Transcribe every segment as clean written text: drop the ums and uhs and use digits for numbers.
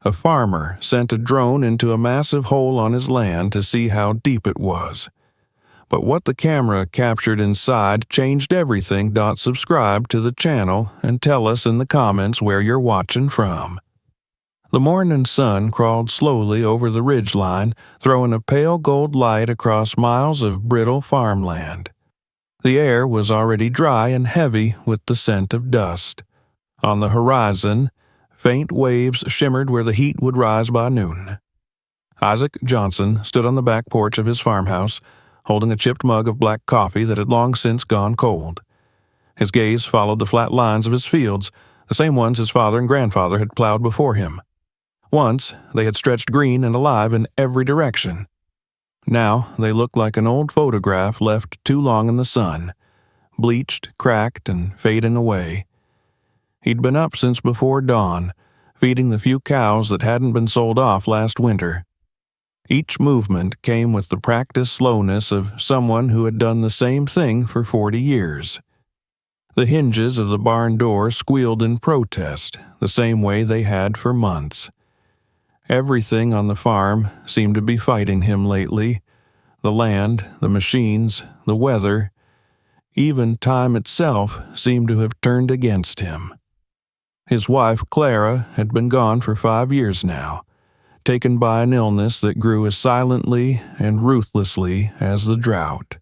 A farmer sent a drone into a massive hole on his land to see how deep it was. But what the camera captured inside changed everything. Subscribe to the channel and tell us in the comments where you're watching from. The morning sun crawled slowly over the ridgeline, throwing a pale gold light across miles of brittle farmland. The air was already dry and heavy with the scent of dust. On the horizon, faint waves shimmered where the heat would rise by noon. Isaac Johnson stood on the back porch of his farmhouse, holding a chipped mug of black coffee that had long since gone cold. His gaze followed the flat lines of his fields, the same ones his father and grandfather had plowed before him. Once, they had stretched green and alive in every direction. Now, they looked like an old photograph left too long in the sun, bleached, cracked, and fading away. He'd been up since before dawn, feeding the few cows that hadn't been sold off last winter. Each movement came with the practiced slowness of someone who had done the same thing for 40 years. The hinges of the barn door squealed in protest, the same way they had for months. Everything on the farm seemed to be fighting him lately. The land, the machines, the weather, even time itself seemed to have turned against him. His wife, Clara, had been gone for 5 years now, taken by an illness that grew as silently and ruthlessly as the drought.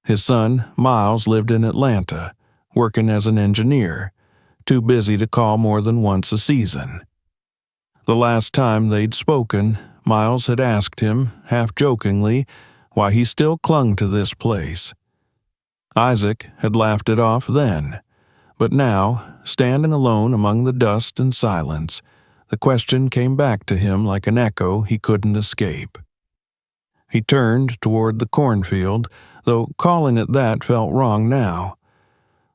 His son, Miles, lived in Atlanta, working as an engineer, too busy to call more than once a season. The last time they'd spoken, Miles had asked him, half-jokingly, why he still clung to this place. Isaac had laughed it off then, but now, standing alone among the dust and silence, the question came back to him like an echo he couldn't escape. He turned toward the cornfield, though calling it that felt wrong now.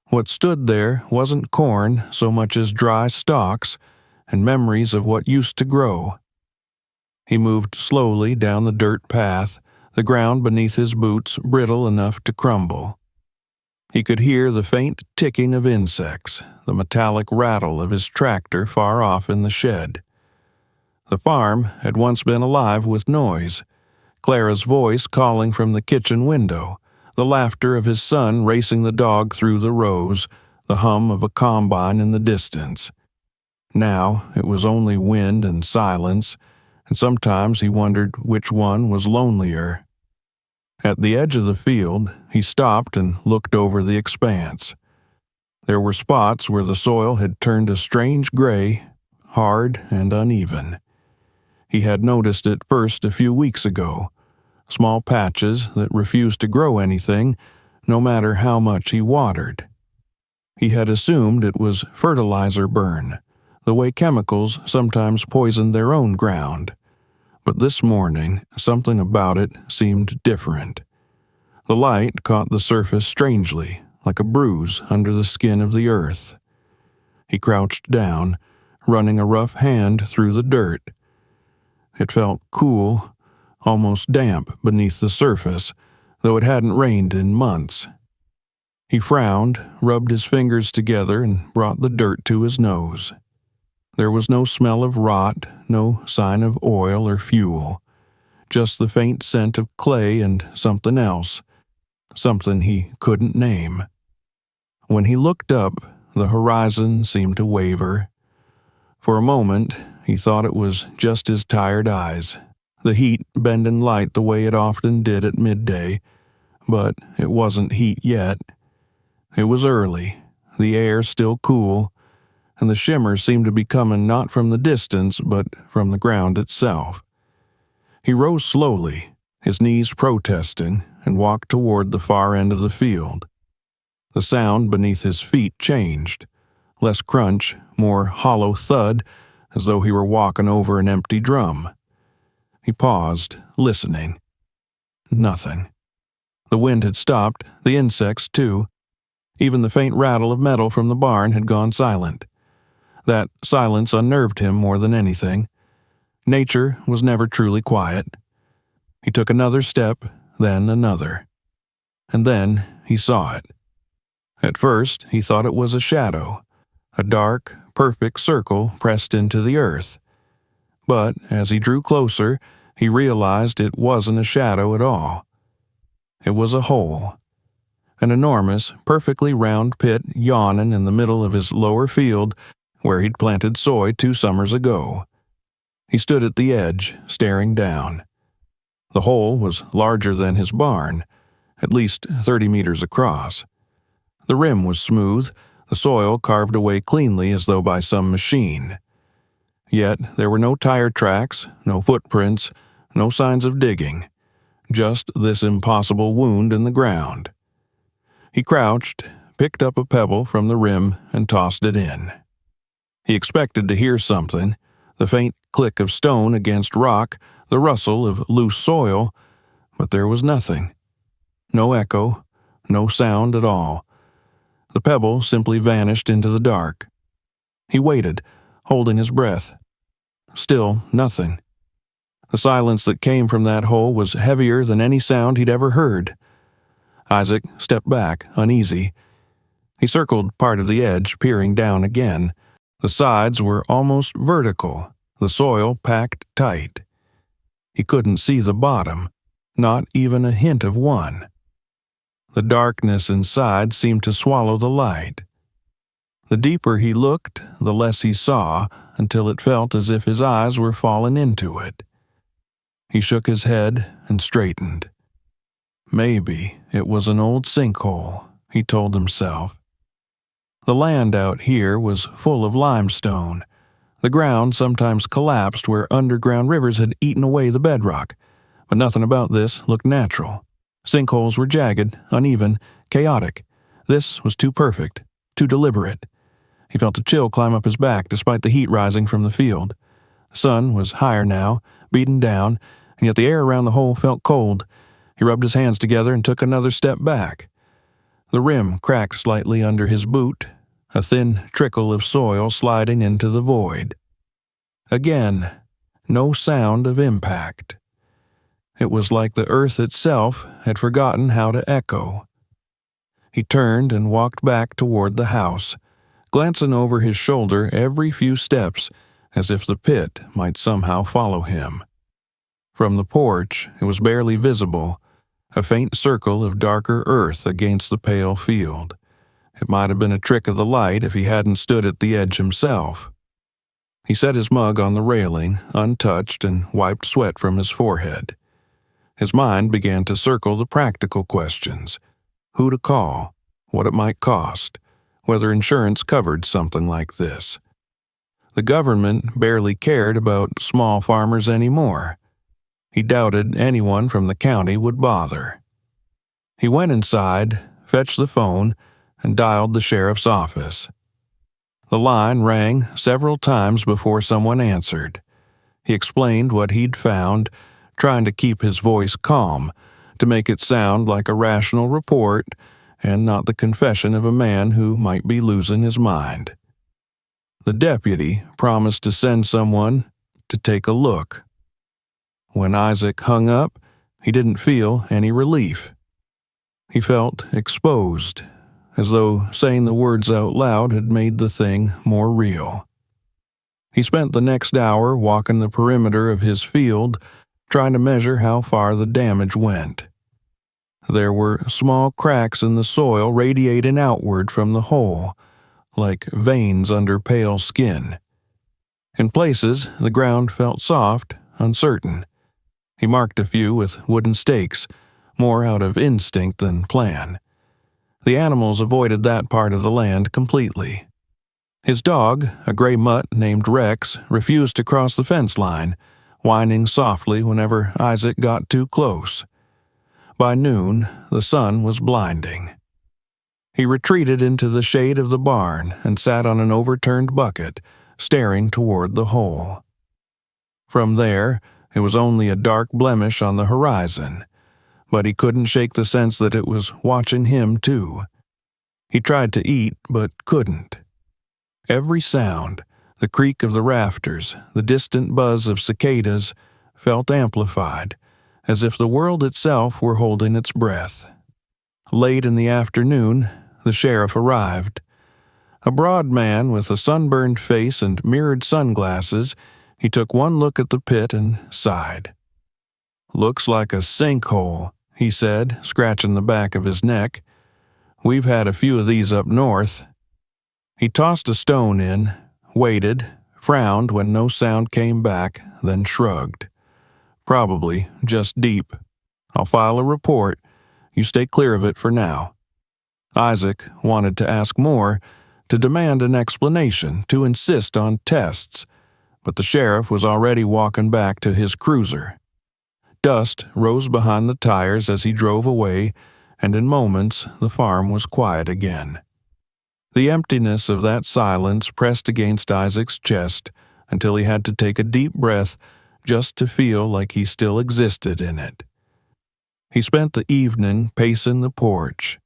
What stood there wasn't corn so much as dry stalks, and memories of what used to grow. He moved slowly down the dirt path, the ground beneath his boots brittle enough to crumble. He could hear the faint ticking of insects, the metallic rattle of his tractor far off in the shed. The farm had once been alive with noise, Clara's voice calling from the kitchen window, the laughter of his son racing the dog through the rows, the hum of a combine in the distance. Now it was only wind and silence, and sometimes he wondered which one was lonelier. At the edge of the field, he stopped and looked over the expanse. There were spots where the soil had turned a strange gray, hard and uneven. He had noticed it first a few weeks ago, small patches that refused to grow anything, no matter how much he watered. He had assumed it was fertilizer burn, the way chemicals sometimes poisoned their own ground. But this morning, something about it seemed different. The light caught the surface strangely, like a bruise under the skin of the earth. He crouched down, running a rough hand through the dirt. It felt cool, almost damp beneath the surface, though it hadn't rained in months. He frowned, rubbed his fingers together, and brought the dirt to his nose. There was no smell of rot, no sign of oil or fuel, just the faint scent of clay and something else, something he couldn't name. When he looked up, the horizon seemed to waver. For a moment, he thought it was just his tired eyes, the heat bending light the way it often did at midday, but it wasn't heat yet. It was early, the air still cool, and the shimmer seemed to be coming not from the distance but from the ground itself. He rose slowly, his knees protesting, and walked toward the far end of the field. The sound beneath his feet changed, less crunch, more hollow thud, as though he were walking over an empty drum. He paused, listening. Nothing. The wind had stopped, the insects too. Even the faint rattle of metal from the barn had gone silent. That silence unnerved him more than anything. Nature was never truly quiet. He took another step, then another. And then he saw it. At first, he thought it was a shadow, a dark, perfect circle pressed into the earth. But as he drew closer, he realized it wasn't a shadow at all. It was a hole. An enormous, perfectly round pit yawning in the middle of his lower field where he'd planted soy 2 summers ago. He stood at the edge, staring down. The hole was larger than his barn, at least 30 meters across. The rim was smooth, the soil carved away cleanly as though by some machine. Yet there were no tire tracks, no footprints, no signs of digging, just this impossible wound in the ground. He crouched, picked up a pebble from the rim, and tossed it in. He expected to hear something, the faint click of stone against rock, the rustle of loose soil, but there was nothing. No echo, no sound at all. The pebble simply vanished into the dark. He waited, holding his breath. Still nothing. The silence that came from that hole was heavier than any sound he'd ever heard. Isaac stepped back, uneasy. He circled part of the edge, peering down again. The sides were almost vertical, the soil packed tight. He couldn't see the bottom, not even a hint of one. The darkness inside seemed to swallow the light. The deeper he looked, the less he saw, until it felt as if his eyes were falling into it. He shook his head and straightened. Maybe it was an old sinkhole, he told himself. The land out here was full of limestone. The ground sometimes collapsed where underground rivers had eaten away the bedrock, but nothing about this looked natural. Sinkholes were jagged, uneven, chaotic. This was too perfect, too deliberate. He felt a chill climb up his back despite the heat rising from the field. The sun was higher now, beaten down, and yet the air around the hole felt cold. He rubbed his hands together and took another step back. The rim cracked slightly under his boot, a thin trickle of soil sliding into the void. Again, no sound of impact. It was like the earth itself had forgotten how to echo. He turned and walked back toward the house, glancing over his shoulder every few steps as if the pit might somehow follow him. From the porch, it was barely visible, a faint circle of darker earth against the pale field. It might have been a trick of the light if he hadn't stood at the edge himself. He set his mug on the railing, untouched, and wiped sweat from his forehead. His mind began to circle the practical questions: who to call, what it might cost, whether insurance covered something like this. The government barely cared about small farmers anymore. He doubted anyone from the county would bother. He went inside, fetched the phone, and dialed the sheriff's office. The line rang several times before someone answered. He explained what he'd found, trying to keep his voice calm, to make it sound like a rational report and not the confession of a man who might be losing his mind. The deputy promised to send someone to take a look. When Isaac hung up, he didn't feel any relief. He felt exposed, as though saying the words out loud had made the thing more real. He spent the next hour walking the perimeter of his field, trying to measure how far the damage went. There were small cracks in the soil radiating outward from the hole, like veins under pale skin. In places, the ground felt soft, uncertain. He marked a few with wooden stakes, more out of instinct than plan. The animals avoided that part of the land completely. His dog, a gray mutt named Rex, refused to cross the fence line, whining softly whenever Isaac got too close. By noon, the sun was blinding. He retreated into the shade of the barn and sat on an overturned bucket, staring toward the hole. From there, it was only a dark blemish on the horizon, but he couldn't shake the sense that it was watching him too. He tried to eat, but couldn't. Every sound, the creak of the rafters, the distant buzz of cicadas, felt amplified, as if the world itself were holding its breath. Late in the afternoon, the sheriff arrived. A broad man with a sunburned face and mirrored sunglasses, He took one look at the pit and sighed. "Looks like a sinkhole," he said, scratching the back of his neck. "We've had a few of these up north." He tossed a stone in, waited, frowned when no sound came back, then shrugged. "Probably just deep. I'll file a report. You stay clear of it for now." Isaac wanted to ask more, to demand an explanation, to insist on tests, but the sheriff was already walking back to his cruiser. Dust rose behind the tires as he drove away, and in moments the farm was quiet again. The emptiness of that silence pressed against Isaac's chest until he had to take a deep breath just to feel like he still existed in it. He spent the evening pacing the porch.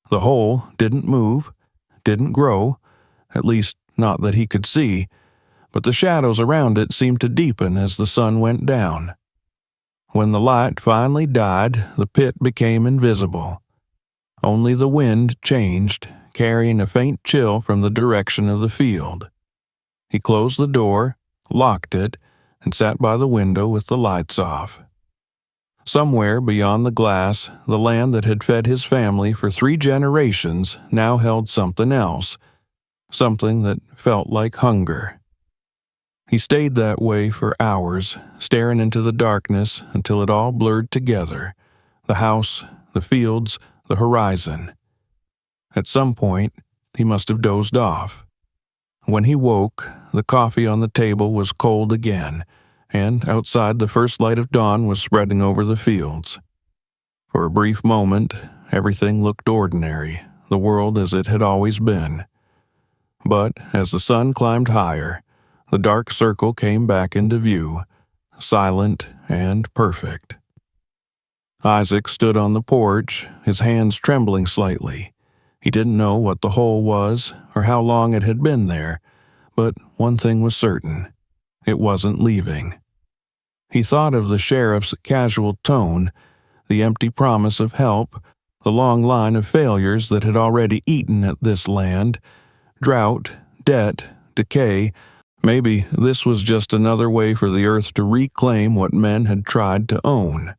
The hole didn't move, didn't grow, at least not that he could see, but the shadows around it seemed to deepen as the sun went down. When the light finally died, the pit became invisible. Only the wind changed, carrying a faint chill from the direction of the field. He closed the door, locked it, and sat by the window with the lights off. Somewhere beyond the glass, the land that had fed his family for 3 generations now held something else, something that felt like hunger. He stayed that way for hours, staring into the darkness until it all blurred together, the house, the fields, the horizon. At some point, he must have dozed off. When he woke, the coffee on the table was cold again, and outside the first light of dawn was spreading over the fields. For a brief moment, everything looked ordinary, the world as it had always been. But as the sun climbed higher, the dark circle came back into view, silent and perfect. Isaac stood on the porch, his hands trembling slightly. He didn't know what the hole was or how long it had been there, but one thing was certain. It wasn't leaving. He thought of the sheriff's casual tone, the empty promise of help, the long line of failures that had already eaten at this land, drought, debt, decay. Maybe this was just another way for the earth to reclaim what men had tried to own.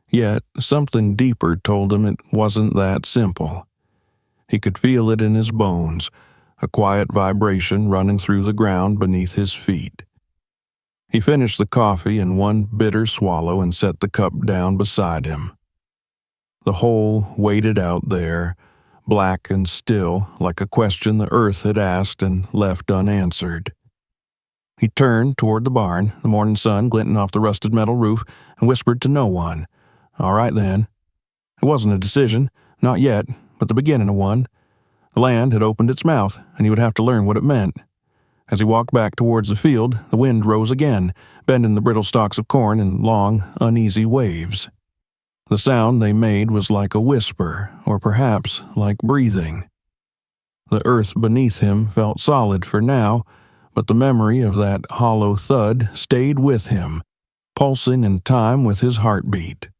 Yet something deeper told him it wasn't that simple. He could feel it in his bones, a quiet vibration running through the ground beneath his feet. He finished the coffee in one bitter swallow and set the cup down beside him. The hole waited out there, black and still, like a question the earth had asked and left unanswered. He turned toward the barn, the morning sun glinting off the rusted metal roof, and whispered to no one, "All right, then." It wasn't a decision, not yet, but the beginning of one. The land had opened its mouth, and he would have to learn what it meant. As he walked back towards the field, the wind rose again, bending the brittle stalks of corn in long, uneasy waves. The sound they made was like a whisper, or perhaps like breathing. The earth beneath him felt solid for now, but the memory of that hollow thud stayed with him, pulsing in time with his heartbeat.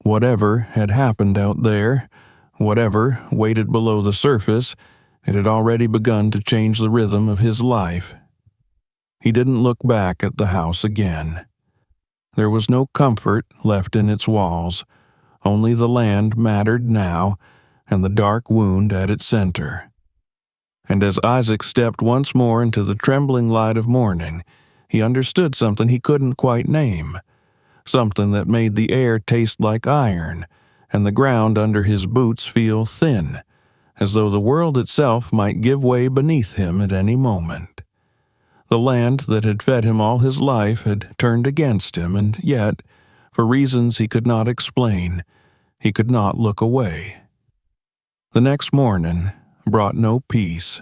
Whatever had happened out there, whatever waited below the surface, it had already begun to change the rhythm of his life. He didn't look back at the house again. There was no comfort left in its walls, only the land mattered now, and the dark wound at its center. And as Isaac stepped once more into the trembling light of morning, he understood something he couldn't quite name, something that made the air taste like iron, and the ground under his boots feel thin, as though the world itself might give way beneath him at any moment. The land that had fed him all his life had turned against him, and yet, for reasons he could not explain, he could not look away. The next morning brought no peace.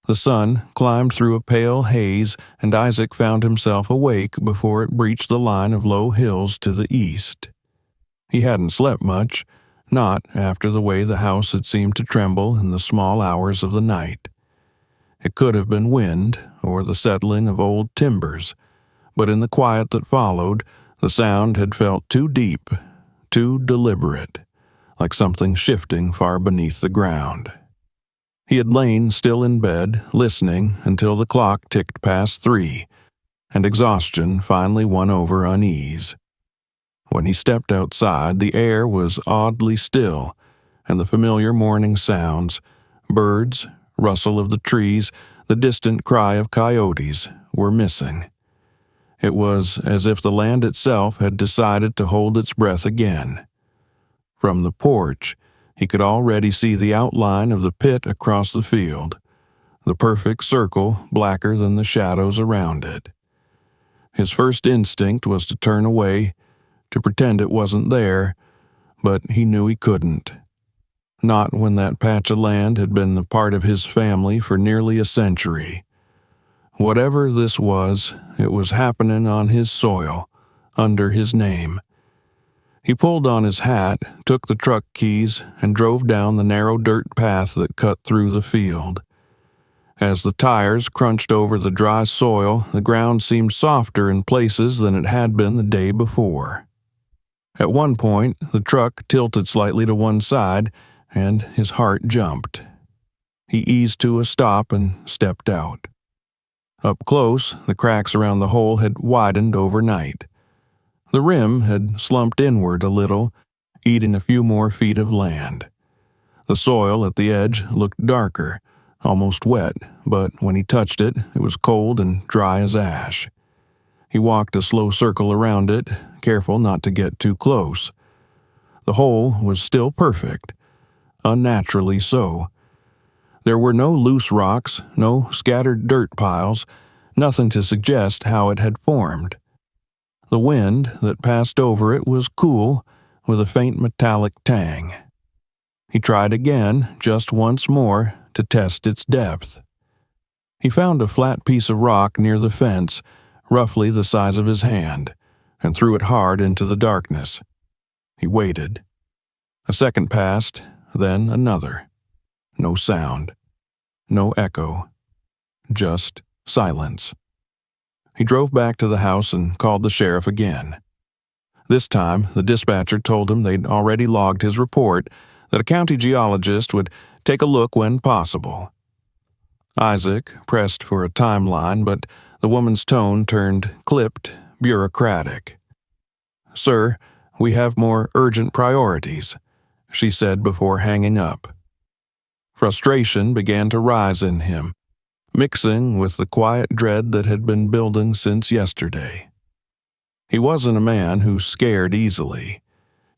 The sun climbed through a pale haze, and Isaac found himself awake before it breached the line of low hills to the east. He hadn't slept much, not after the way the house had seemed to tremble in the small hours of the night. It could have been wind or the settling of old timbers, but in the quiet that followed, the sound had felt too deep, too deliberate, like something shifting far beneath the ground. He had lain still in bed, listening until the clock ticked past 3, and exhaustion finally won over unease. When he stepped outside, the air was oddly still, and the familiar morning sounds, birds, rustle of the trees, the distant cry of coyotes, were missing. It was as if the land itself had decided to hold its breath again. From the porch, he could already see the outline of the pit across the field, the perfect circle blacker than the shadows around it. His first instinct was to turn away, to pretend it wasn't there, but he knew he couldn't. Not when that patch of land had been the part of his family for nearly a century. Whatever this was, it was happening on his soil, under his name. He pulled on his hat, took the truck keys, and drove down the narrow dirt path that cut through the field. As the tires crunched over the dry soil, the ground seemed softer in places than it had been the day before. At one point, the truck tilted slightly to one side, and his heart jumped. He eased to a stop and stepped out. Up close, the cracks around the hole had widened overnight. The rim had slumped inward a little, eating a few more feet of land. The soil at the edge looked darker, almost wet, but when he touched it, it was cold and dry as ash. He walked a slow circle around it, careful not to get too close. The hole was still perfect, unnaturally so. There were no loose rocks, no scattered dirt piles, nothing to suggest how it had formed. The wind that passed over it was cool, with a faint metallic tang. He tried again, just once more, to test its depth. He found a flat piece of rock near the fence, roughly the size of his hand, and threw it hard into the darkness. He waited. A second passed, then another. No sound. No echo. Just silence. He drove back to the house and called the sheriff again. This time, the dispatcher told him they'd already logged his report, that a county geologist would take a look when possible. Isaac pressed for a timeline, but the woman's tone turned clipped, bureaucratic. "Sir, we have more urgent priorities," she said before hanging up. Frustration began to rise in him, mixing with the quiet dread that had been building since yesterday. He wasn't a man who scared easily.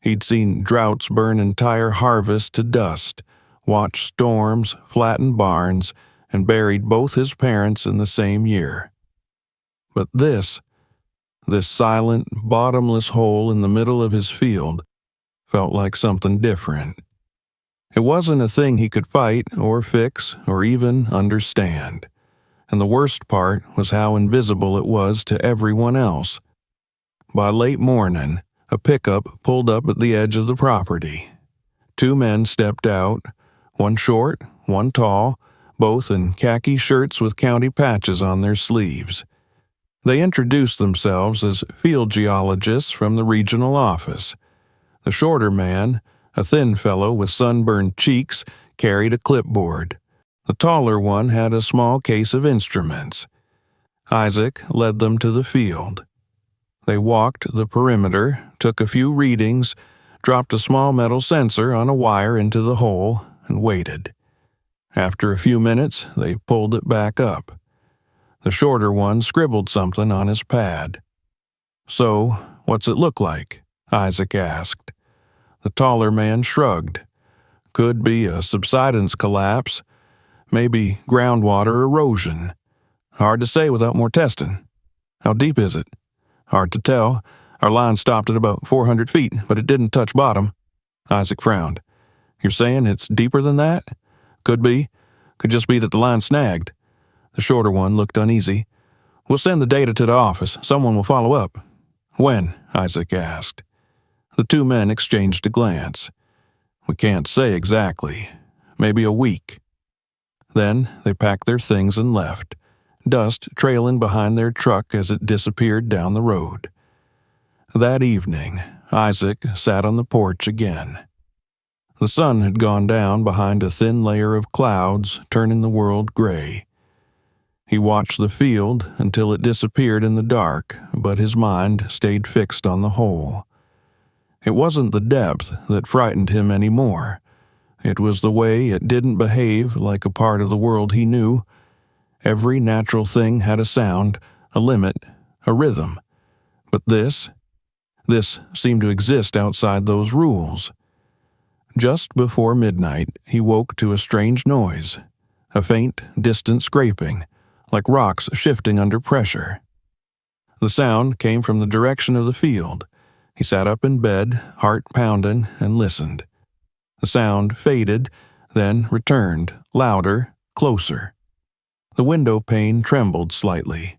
He'd seen droughts burn entire harvests to dust, watched storms flatten barns, and buried both his parents in the same year. But this silent, bottomless hole in the middle of his field, felt like something different. It wasn't a thing he could fight or fix or even understand. And the worst part was how invisible it was to everyone else. By late morning, a pickup pulled up at the edge of the property. 2 men stepped out, one short, one tall, both in khaki shirts with county patches on their sleeves. They introduced themselves as field geologists from the regional office. The shorter man, a thin fellow with sunburned cheeks, carried a clipboard. The taller one had a small case of instruments. Isaac led them to the field. They walked the perimeter, took a few readings, dropped a small metal sensor on a wire into the hole, and waited. After a few minutes, they pulled it back up. The shorter one scribbled something on his pad. "So, what's it look like?" Isaac asked. The taller man shrugged. "Could be a subsidence collapse. Maybe groundwater erosion. Hard to say without more testing." "How deep is it?" "Hard to tell. Our line stopped at about 400 feet, but it didn't touch bottom." Isaac frowned. "You're saying it's deeper than that?" "Could be. Could just be that the line snagged." The shorter one looked uneasy. "We'll send the data to the office. Someone will follow up." "When?" Isaac asked. The 2 men exchanged a glance. "We can't say exactly. Maybe a week." Then they packed their things and left, dust trailing behind their truck as it disappeared down the road. That evening, Isaac sat on the porch again. The sun had gone down behind a thin layer of clouds, turning the world gray. He watched the field until it disappeared in the dark, but his mind stayed fixed on the hole. It wasn't the depth that frightened him anymore. It was the way it didn't behave like a part of the world he knew. Every natural thing had a sound, a limit, a rhythm. But this seemed to exist outside those rules. Just before midnight, he woke to a strange noise, a faint, distant scraping, like rocks shifting under pressure. The sound came from the direction of the field. He sat up in bed, heart pounding, and listened. The sound faded, then returned, louder, closer. The window pane trembled slightly.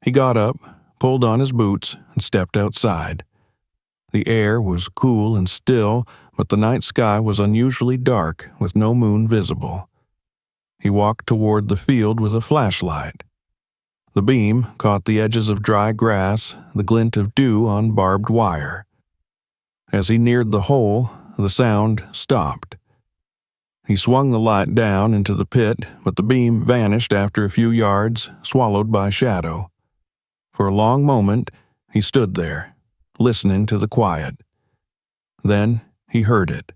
He got up, pulled on his boots, and stepped outside. The air was cool and still, but the night sky was unusually dark, with no moon visible. He walked toward the field with a flashlight. The beam caught the edges of dry grass, the glint of dew on barbed wire. As he neared the hole, the sound stopped. He swung the light down into the pit, but the beam vanished after a few yards, swallowed by shadow. For a long moment, he stood there, listening to the quiet. Then he heard it,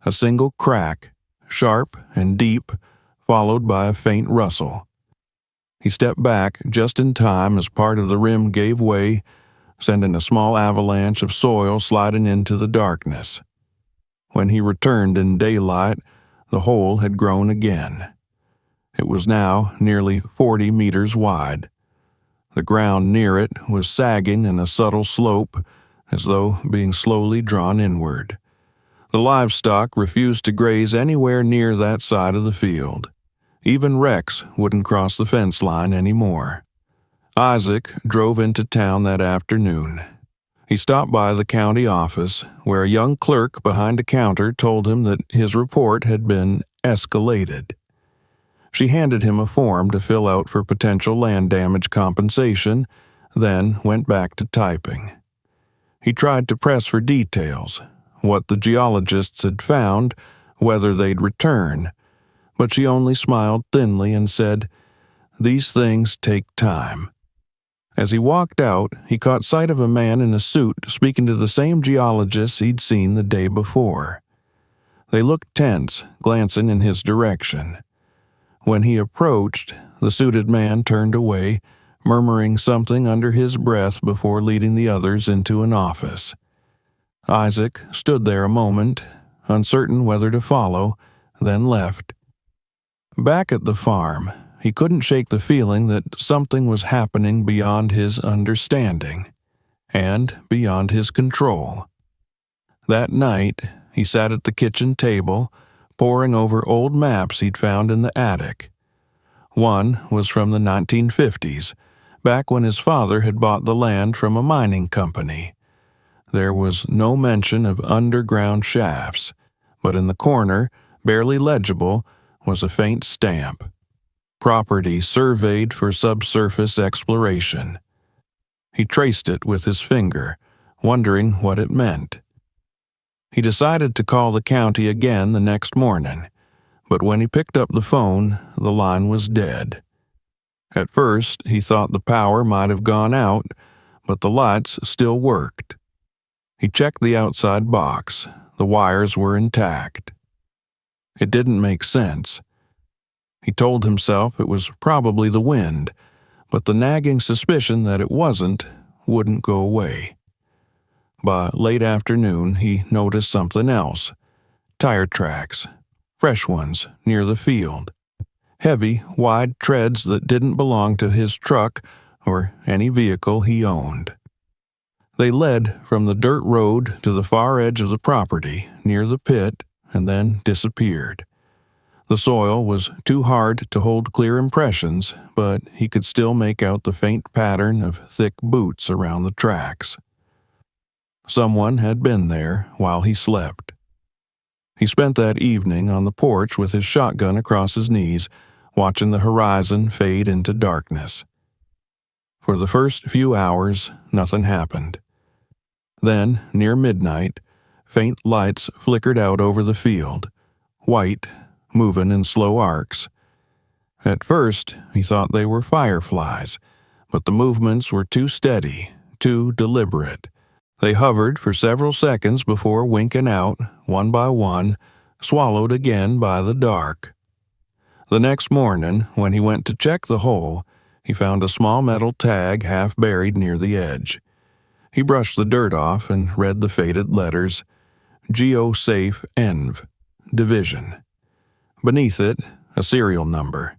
a single crack, sharp and deep, followed by a faint rustle. He stepped back just in time as part of the rim gave way, sending a small avalanche of soil sliding into the darkness. When he returned in daylight, the hole had grown again. It was now nearly 40 meters wide. The ground near it was sagging in a subtle slope, as though being slowly drawn inward. The livestock refused to graze anywhere near that side of the field. Even Rex wouldn't cross the fence line anymore. Isaac drove into town that afternoon. He stopped by the county office, where a young clerk behind a counter told him that his report had been escalated. She handed him a form to fill out for potential land damage compensation, then went back to typing. He tried to press for details, what the geologists had found, whether they'd return, but she only smiled thinly and said, "These things take time." As he walked out, he caught sight of a man in a suit speaking to the same geologists he'd seen the day before. They looked tense, glancing in his direction. When he approached, the suited man turned away, murmuring something under his breath before leading the others into an office. Isaac stood there a moment, uncertain whether to follow, then left. Back at the farm, he couldn't shake the feeling that something was happening beyond his understanding, and beyond his control. That night, he sat at the kitchen table, poring over old maps he'd found in the attic. One was from the 1950s, back when his father had bought the land from a mining company. There was no mention of underground shafts, but in the corner, barely legible, was a faint stamp. Property surveyed for subsurface exploration. He traced it with his finger, wondering what it meant. He decided to call the county again the next morning, but when he picked up the phone, the line was dead. At first, he thought the power might have gone out, but the lights still worked. He checked the outside box. The wires were intact. It didn't make sense. He told himself it was probably the wind, but the nagging suspicion that it wasn't wouldn't go away. By late afternoon, he noticed something else. Tire tracks, fresh ones, near the field. Heavy, wide treads that didn't belong to his truck or any vehicle he owned. They led from the dirt road to the far edge of the property, near the pit, and then disappeared. The soil was too hard to hold clear impressions, but he could still make out the faint pattern of thick boots around the tracks. Someone had been there while he slept. He spent that evening on the porch with his shotgun across his knees, watching the horizon fade into darkness. For the first few hours, nothing happened. Then, near midnight, faint lights flickered out over the field, white, moving in slow arcs. At first, he thought they were fireflies, but the movements were too steady, too deliberate. They hovered for several seconds before winking out, one by one, swallowed again by the dark. The next morning, when he went to check the hole, he found a small metal tag half buried near the edge. He brushed the dirt off and read the faded letters, GeoSafe Env, Division. Beneath it, a serial number.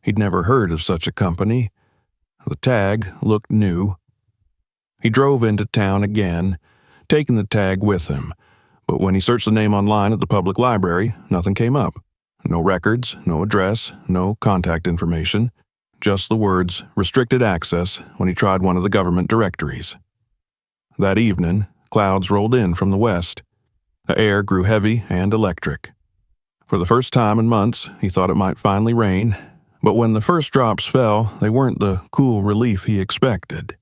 He'd never heard of such a company. The tag looked new. He drove into town again, taking the tag with him, but when he searched the name online at the public library, nothing came up. No records, no address, no contact information, just the words restricted access when he tried one of the government directories. That evening, clouds rolled in from the west. The air grew heavy and electric. For the first time in months, he thought it might finally rain, but when the first drops fell, they weren't the cool relief he expected.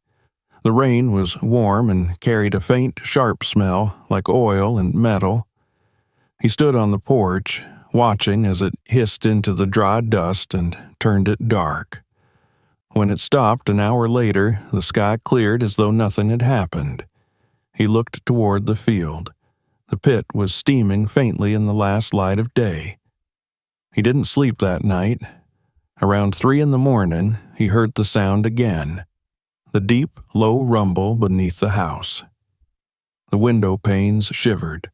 The rain was warm and carried a faint, sharp smell like oil and metal. He stood on the porch, watching as it hissed into the dry dust and turned it dark. When it stopped an hour later, the sky cleared as though nothing had happened. He looked toward the field. The pit was steaming faintly in the last light of day. He didn't sleep that night. Around 3 a.m, he heard the sound again, the deep, low rumble beneath the house. The window panes shivered.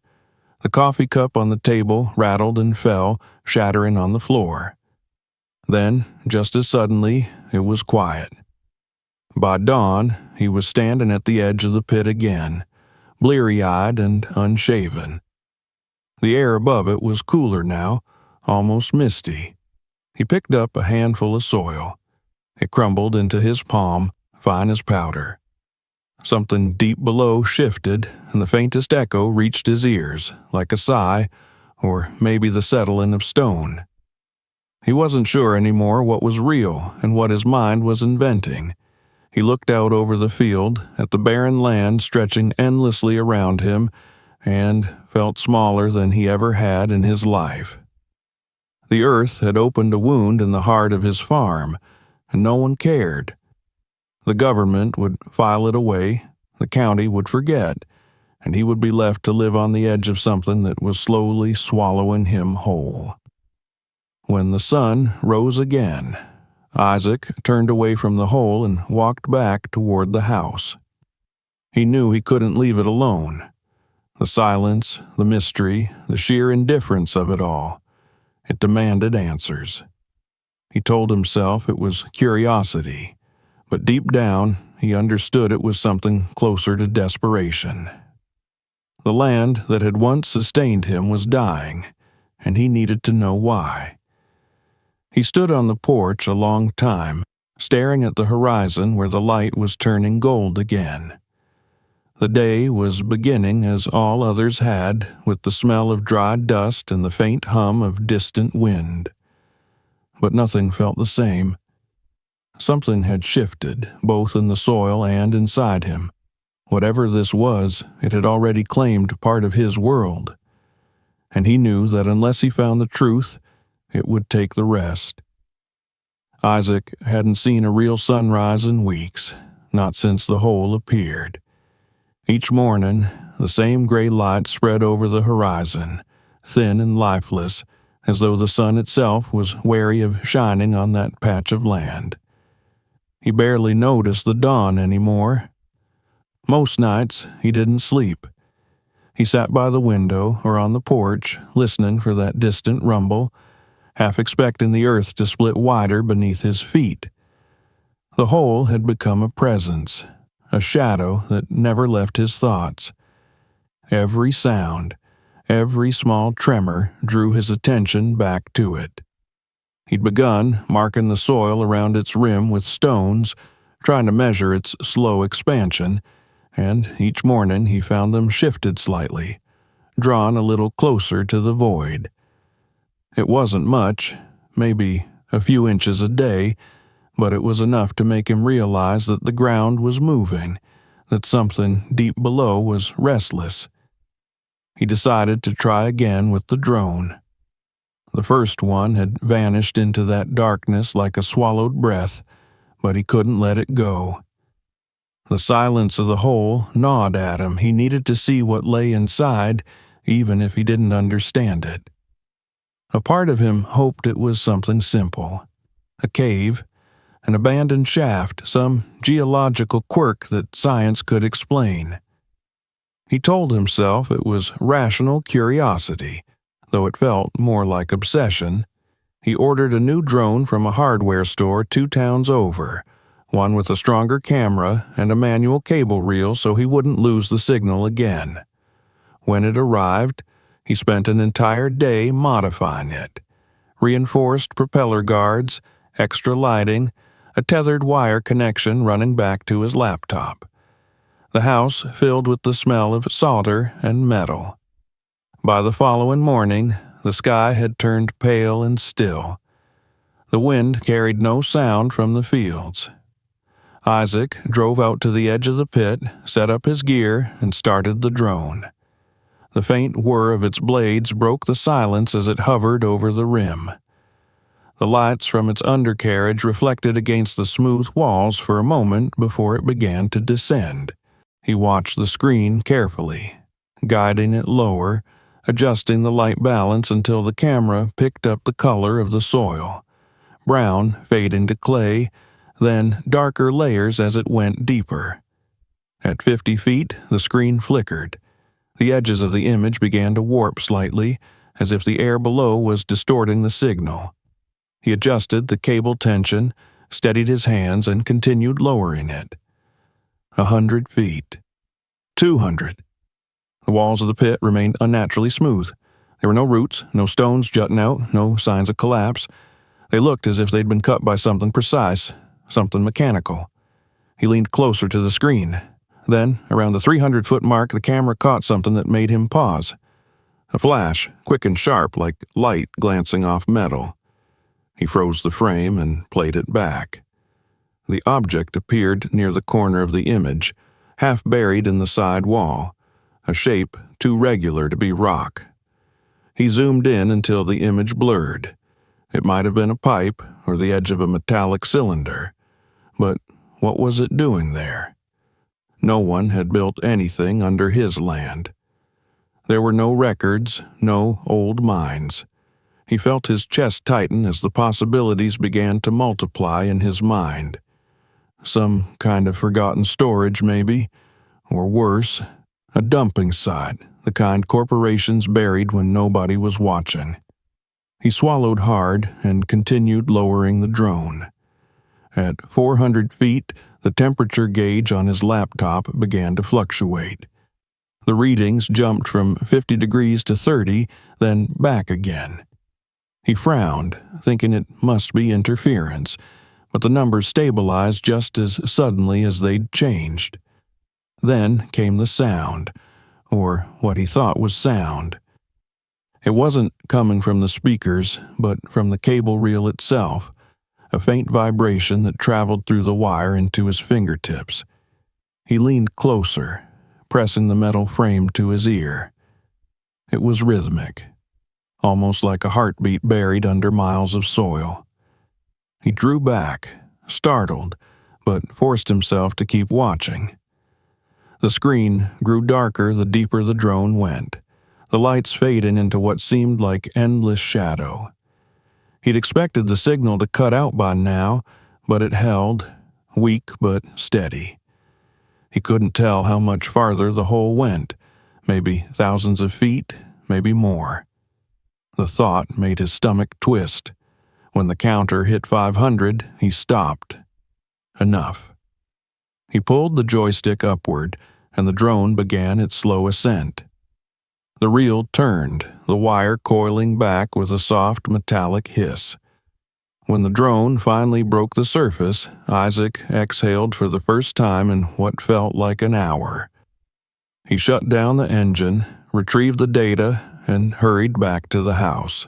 The coffee cup on the table rattled and fell, shattering on the floor. Then, just as suddenly, it was quiet. By dawn, he was standing at the edge of the pit again, bleary-eyed and unshaven. The air above it was cooler now, almost misty. He picked up a handful of soil. It crumbled into his palm, fine as powder. Something deep below shifted, and the faintest echo reached his ears, like a sigh, or maybe the settling of stone. He wasn't sure anymore what was real and what his mind was inventing. He looked out over the field, at the barren land stretching endlessly around him, and felt smaller than he ever had in his life. The earth had opened a wound in the heart of his farm, and no one cared. The government would file it away, the county would forget, and he would be left to live on the edge of something that was slowly swallowing him whole. When the sun rose again, Isaac turned away from the hole and walked back toward the house. He knew he couldn't leave it alone. The silence, the mystery, the sheer indifference of it all. It demanded answers. He told himself it was curiosity, but deep down he understood it was something closer to desperation. The land that had once sustained him was dying, and he needed to know why. He stood on the porch a long time, staring at the horizon where the light was turning gold again. The day was beginning as all others had, with the smell of dry dust and the faint hum of distant wind. But nothing felt the same. Something had shifted, both in the soil and inside him. Whatever this was, it had already claimed part of his world. And he knew that unless he found the truth, it would take the rest. Isaac hadn't seen a real sunrise in weeks, not since the hole appeared. Each morning, the same gray light spread over the horizon, thin and lifeless, as though the sun itself was wary of shining on that patch of land. He barely noticed the dawn anymore. Most nights, he didn't sleep. He sat by the window or on the porch, listening for that distant rumble, half expecting the earth to split wider beneath his feet. The hole had become a presence, a shadow that never left his thoughts. Every sound, every small tremor drew his attention back to it. He'd begun marking the soil around its rim with stones, trying to measure its slow expansion, and each morning he found them shifted slightly, drawn a little closer to the void. It wasn't much, maybe a few inches a day, but it was enough to make him realize that the ground was moving, that something deep below was restless. He decided to try again with the drone. The first one had vanished into that darkness like a swallowed breath, but he couldn't let it go. The silence of the hole gnawed at him. He needed to see what lay inside, even if he didn't understand it. A part of him hoped it was something simple. A cave, an abandoned shaft, some geological quirk that science could explain. He told himself it was rational curiosity, though it felt more like obsession. He ordered a new drone from a hardware store 2 towns over, one with a stronger camera and a manual cable reel so he wouldn't lose the signal again. When it arrived, he spent an entire day modifying it. Reinforced propeller guards, extra lighting, a tethered wire connection running back to his laptop. The house filled with the smell of solder and metal. By the following morning, the sky had turned pale and still. The wind carried no sound from the fields. Isaac drove out to the edge of the pit, set up his gear, and started the drone. The faint whir of its blades broke the silence as it hovered over the rim. The lights from its undercarriage reflected against the smooth walls for a moment before it began to descend. He watched the screen carefully, guiding it lower, adjusting the light balance until the camera picked up the color of the soil. Brown fading to clay, then darker layers as it went deeper. At 50 feet, the screen flickered. The edges of the image began to warp slightly, as if the air below was distorting the signal. He adjusted the cable tension, steadied his hands, and continued lowering it. 100 feet. 200. The walls of the pit remained unnaturally smooth. There were no roots, no stones jutting out, no signs of collapse. They looked as if they'd been cut by something precise, something mechanical. He leaned closer to the screen. Then, around the 300-foot mark, the camera caught something that made him pause. A flash, quick and sharp like light glancing off metal. He froze the frame and played it back. The object appeared near the corner of the image, half buried in the side wall, a shape too regular to be rock. He zoomed in until the image blurred. It might have been a pipe or the edge of a metallic cylinder. But what was it doing there? No one had built anything under his land. There were no records, no old mines. He felt his chest tighten as the possibilities began to multiply in his mind. Some kind of forgotten storage, maybe, or worse, a dumping site, the kind corporations buried when nobody was watching. He swallowed hard and continued lowering the drone. At 400 feet, the temperature gauge on his laptop began to fluctuate. The readings jumped from 50 degrees to 30, then back again. He frowned, thinking it must be interference, but the numbers stabilized just as suddenly as they'd changed. Then came the sound, or what he thought was sound. It wasn't coming from the speakers, but from the cable reel itself, a faint vibration that traveled through the wire into his fingertips. He leaned closer, pressing the metal frame to his ear. It was rhythmic, almost like a heartbeat buried under miles of soil. He drew back, startled, but forced himself to keep watching. The screen grew darker the deeper the drone went, the lights fading into what seemed like endless shadow. He'd expected the signal to cut out by now, but it held, weak but steady. He couldn't tell how much farther the hole went, maybe thousands of feet, maybe more. The thought made his stomach twist. When the counter hit 500, he stopped. Enough. He pulled the joystick upward, and the drone began its slow ascent. The reel turned, the wire coiling back with a soft metallic hiss. When the drone finally broke the surface, Isaac exhaled for the first time in what felt like an hour. He shut down the engine, retrieved the data, and hurried back to the house.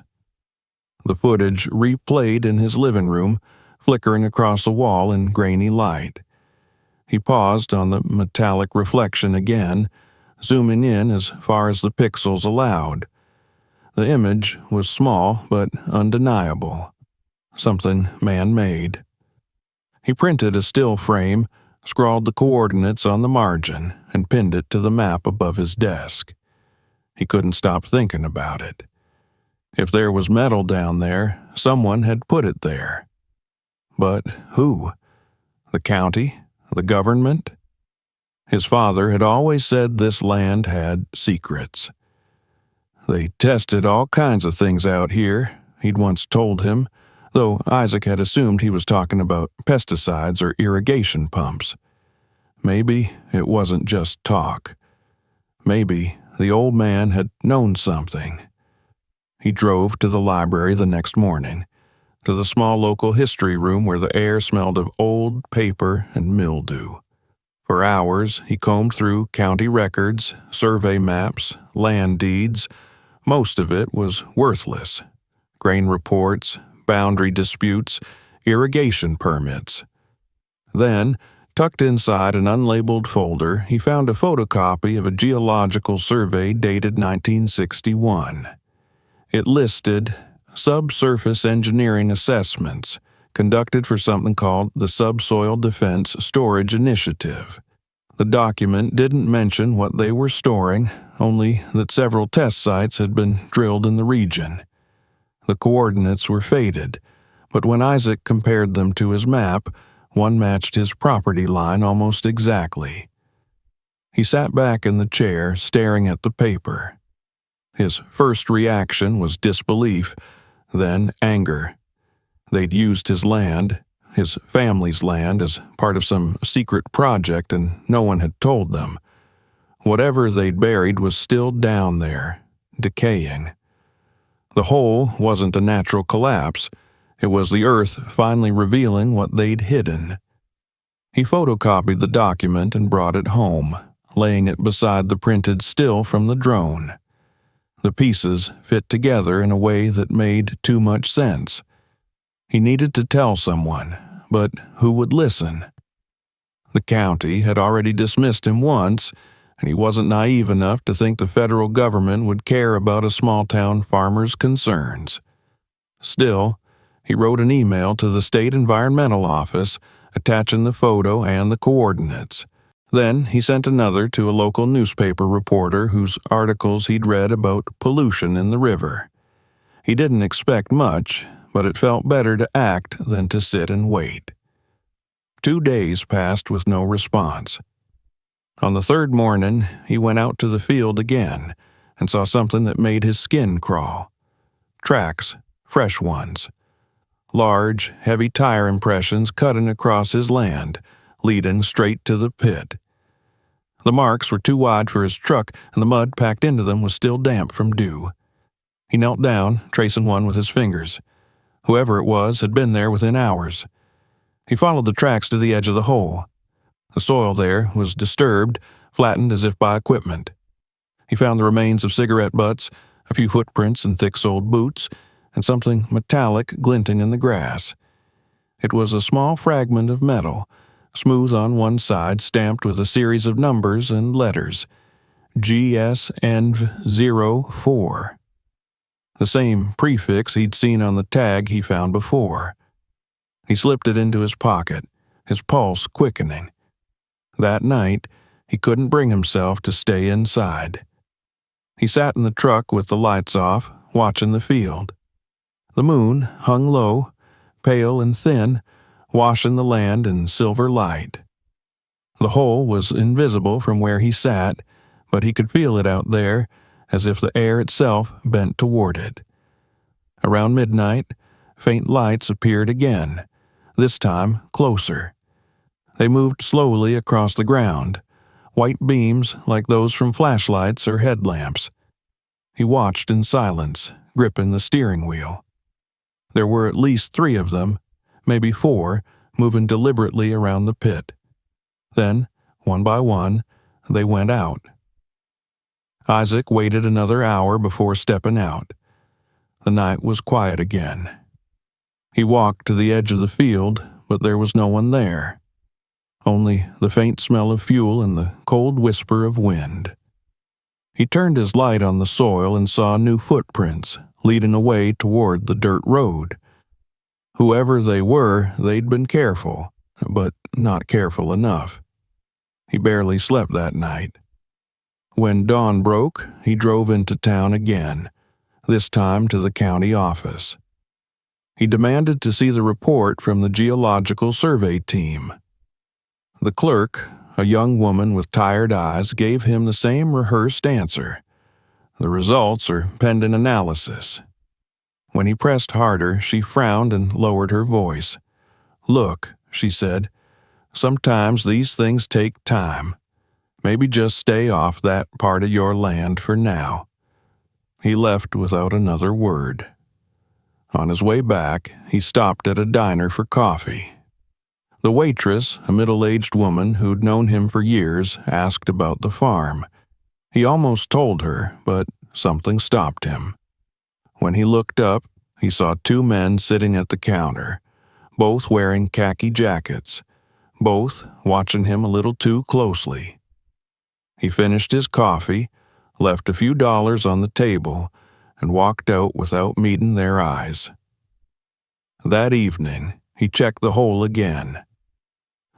The footage replayed in his living room, flickering across the wall in grainy light. He paused on the metallic reflection again, zooming in as far as the pixels allowed. The image was small but undeniable, something man-made. He printed a still frame, scrawled the coordinates on the margin, and pinned it to the map above his desk. He couldn't stop thinking about it. If there was metal down there, someone had put it there. But who? The county? The government? His father had always said this land had secrets. They tested all kinds of things out here, he'd once told him, though Isaac had assumed he was talking about pesticides or irrigation pumps. Maybe it wasn't just talk. Maybe the old man had known something. He drove to the library the next morning, to the small local history room where the air smelled of old paper and mildew. For hours, he combed through county records, survey maps, land deeds. Most of it was worthless. Grain reports, boundary disputes, irrigation permits. Then, tucked inside an unlabeled folder, he found a photocopy of a geological survey dated 1961. It listed subsurface engineering assessments conducted for something called the Subsoil Defense Storage Initiative. The document didn't mention what they were storing, only that several test sites had been drilled in the region. The coordinates were faded, but when Isaac compared them to his map, one matched his property line almost exactly. He sat back in the chair, staring at the paper. His first reaction was disbelief, then anger. They'd used his land, his family's land, as part of some secret project, and no one had told them. Whatever they'd buried was still down there, decaying. The hole wasn't a natural collapse. It was the earth finally revealing what they'd hidden. He photocopied the document and brought it home, laying it beside the printed still from the drone. The pieces fit together in a way that made too much sense. He needed to tell someone, but who would listen? The county had already dismissed him once, and he wasn't naive enough to think the federal government would care about a small-town farmer's concerns. Still, he wrote an email to the state environmental office, attaching the photo and the coordinates. Then he sent another to a local newspaper reporter whose articles he'd read about pollution in the river. He didn't expect much, but it felt better to act than to sit and wait. 2 days passed with no response. On the third morning, he went out to the field again and saw something that made his skin crawl. Tracks, fresh ones. Large, heavy tire impressions cutting across his land, leading straight to the pit. The marks were too wide for his truck, and the mud packed into them was still damp from dew. He knelt down, tracing one with his fingers. Whoever it was had been there within hours. He followed the tracks to the edge of the hole. The soil there was disturbed, flattened as if by equipment. He found the remains of cigarette butts, a few footprints in thick-soled boots, and something metallic glinting in the grass. It was a small fragment of metal, smooth on one side, stamped with a series of numbers and letters. GSNV04. The same prefix he'd seen on the tag he found before. He slipped it into his pocket, his pulse quickening. That night, he couldn't bring himself to stay inside. He sat in the truck with the lights off, watching the field. The moon hung low, pale and thin, washing the land in silver light. The hole was invisible from where he sat, but he could feel it out there, as if the air itself bent toward it. Around midnight, faint lights appeared again, this time closer. They moved slowly across the ground, white beams like those from flashlights or headlamps. He watched in silence, gripping the steering wheel. There were at least 3 of them, maybe 4, moving deliberately around the pit. Then, one by one, they went out. Isaac waited another hour before stepping out. The night was quiet again. He walked to the edge of the field, but there was no one there. Only the faint smell of fuel and the cold whisper of wind. He turned his light on the soil and saw new footprints leading away toward the dirt road. Whoever they were, they'd been careful, but not careful enough. He barely slept that night. When dawn broke, he drove into town again, this time to the county office. He demanded to see the report from the Geological Survey team. The clerk, a young woman with tired eyes, gave him the same rehearsed answer. The results are pending analysis. When he pressed harder, she frowned and lowered her voice. "Look," she said, "sometimes these things take time. Maybe just stay off that part of your land for now." He left without another word. On his way back, he stopped at a diner for coffee. The waitress, a middle-aged woman who'd known him for years, asked about the farm. He almost told her, but something stopped him. When he looked up, he saw two men sitting at the counter, both wearing khaki jackets, both watching him a little too closely. He finished his coffee, left a few dollars on the table, and walked out without meeting their eyes. That evening, he checked the hole again.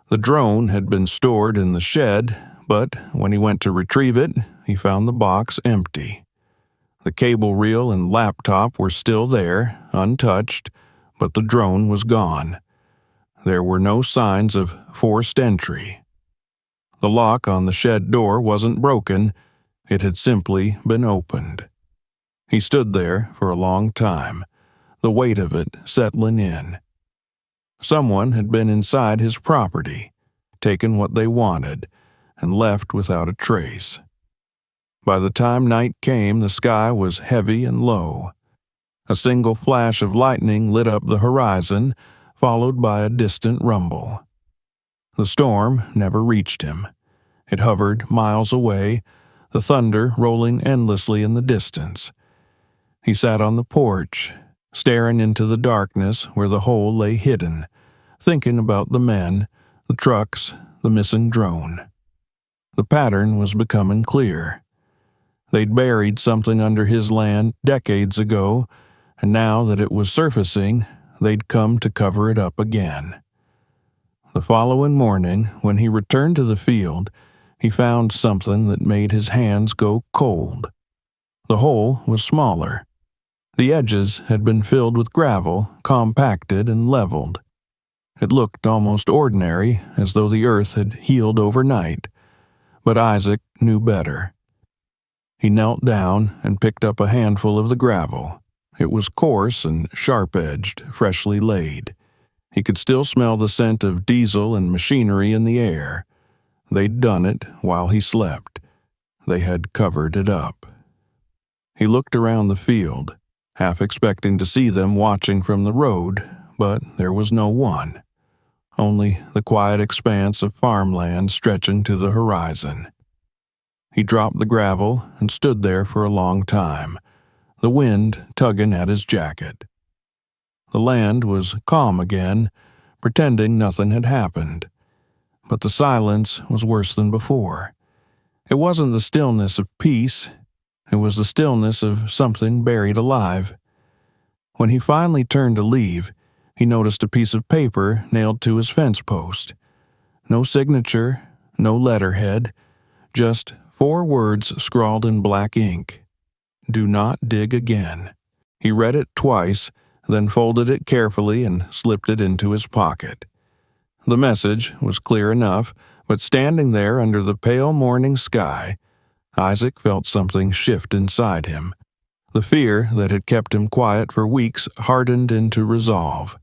The drone had been stored in the shed, but when he went to retrieve it, he found the box empty. The cable reel and laptop were still there, untouched, but the drone was gone. There were no signs of forced entry. The lock on the shed door wasn't broken, it had simply been opened. He stood there for a long time, the weight of it settling in. Someone had been inside his property, taken what they wanted, and left without a trace. By the time night came, the sky was heavy and low. A single flash of lightning lit up the horizon, followed by a distant rumble. The storm never reached him. It hovered miles away, the thunder rolling endlessly in the distance. He sat on the porch, staring into the darkness where the hole lay hidden, thinking about the men, the trucks, the missing drone. The pattern was becoming clear. They'd buried something under his land decades ago, and now that it was surfacing, they'd come to cover it up again. The following morning, when he returned to the field, he found something that made his hands go cold. The hole was smaller. The edges had been filled with gravel, compacted and leveled. It looked almost ordinary, as though the earth had healed overnight. But Isaac knew better. He knelt down and picked up a handful of the gravel. It was coarse and sharp-edged, freshly laid. He could still smell the scent of diesel and machinery in the air. They'd done it while he slept. They had covered it up. He looked around the field, half expecting to see them watching from the road, but there was no one. Only the quiet expanse of farmland stretching to the horizon. He dropped the gravel and stood there for a long time, the wind tugging at his jacket. The land was calm again, pretending nothing had happened. But the silence was worse than before. It wasn't the stillness of peace, it was the stillness of something buried alive. When he finally turned to leave, he noticed a piece of paper nailed to his fence post. No signature, no letterhead, just 4 words scrawled in black ink. "Do not dig again." He read it twice, then folded it carefully and slipped it into his pocket. The message was clear enough, but standing there under the pale morning sky, Isaac felt something shift inside him. The fear that had kept him quiet for weeks hardened into resolve.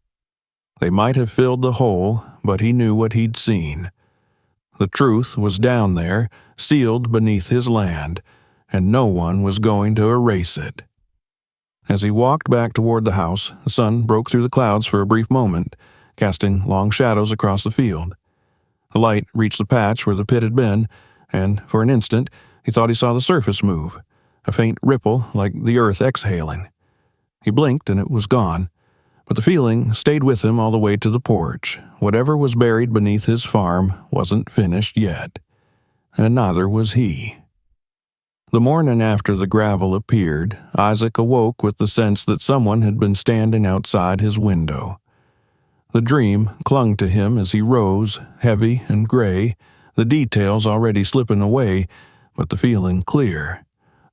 They might have filled the hole, but he knew what he'd seen. The truth was down there, sealed beneath his land, and no one was going to erase it. As he walked back toward the house, the sun broke through the clouds for a brief moment, casting long shadows across the field. The light reached the patch where the pit had been, and for an instant he thought he saw the surface move, a faint ripple like the earth exhaling. He blinked and it was gone, but the feeling stayed with him all the way to the porch. Whatever was buried beneath his farm wasn't finished yet, and neither was he. The morning after the gravel appeared, Isaac awoke with the sense that someone had been standing outside his window. The dream clung to him as he rose, heavy and gray, the details already slipping away, but the feeling clear.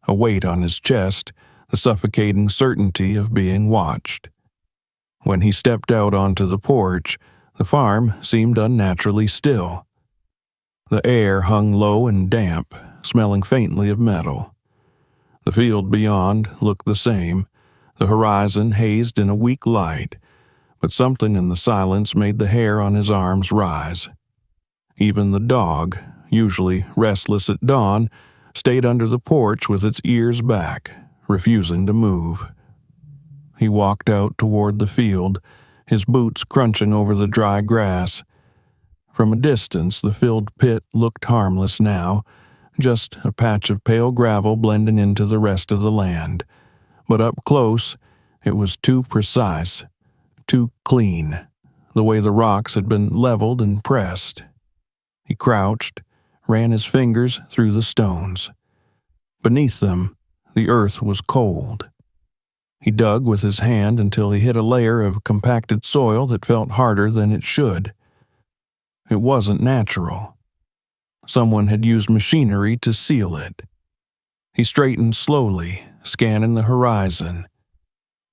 A weight on his chest, the suffocating certainty of being watched. When he stepped out onto the porch, the farm seemed unnaturally still. The air hung low and damp, smelling faintly of metal. The field beyond looked the same, the horizon hazed in a weak light, but something in the silence made the hair on his arms rise. Even the dog, usually restless at dawn, stayed under the porch with its ears back, refusing to move. He walked out toward the field, his boots crunching over the dry grass. From a distance, the filled pit looked harmless now, just a patch of pale gravel blending into the rest of the land. But up close, it was too precise, too clean, the way the rocks had been leveled and pressed. He crouched, ran his fingers through the stones. Beneath them, the earth was cold. He dug with his hand until he hit a layer of compacted soil that felt harder than it should. It wasn't natural. Someone had used machinery to seal it. He straightened slowly, scanning the horizon.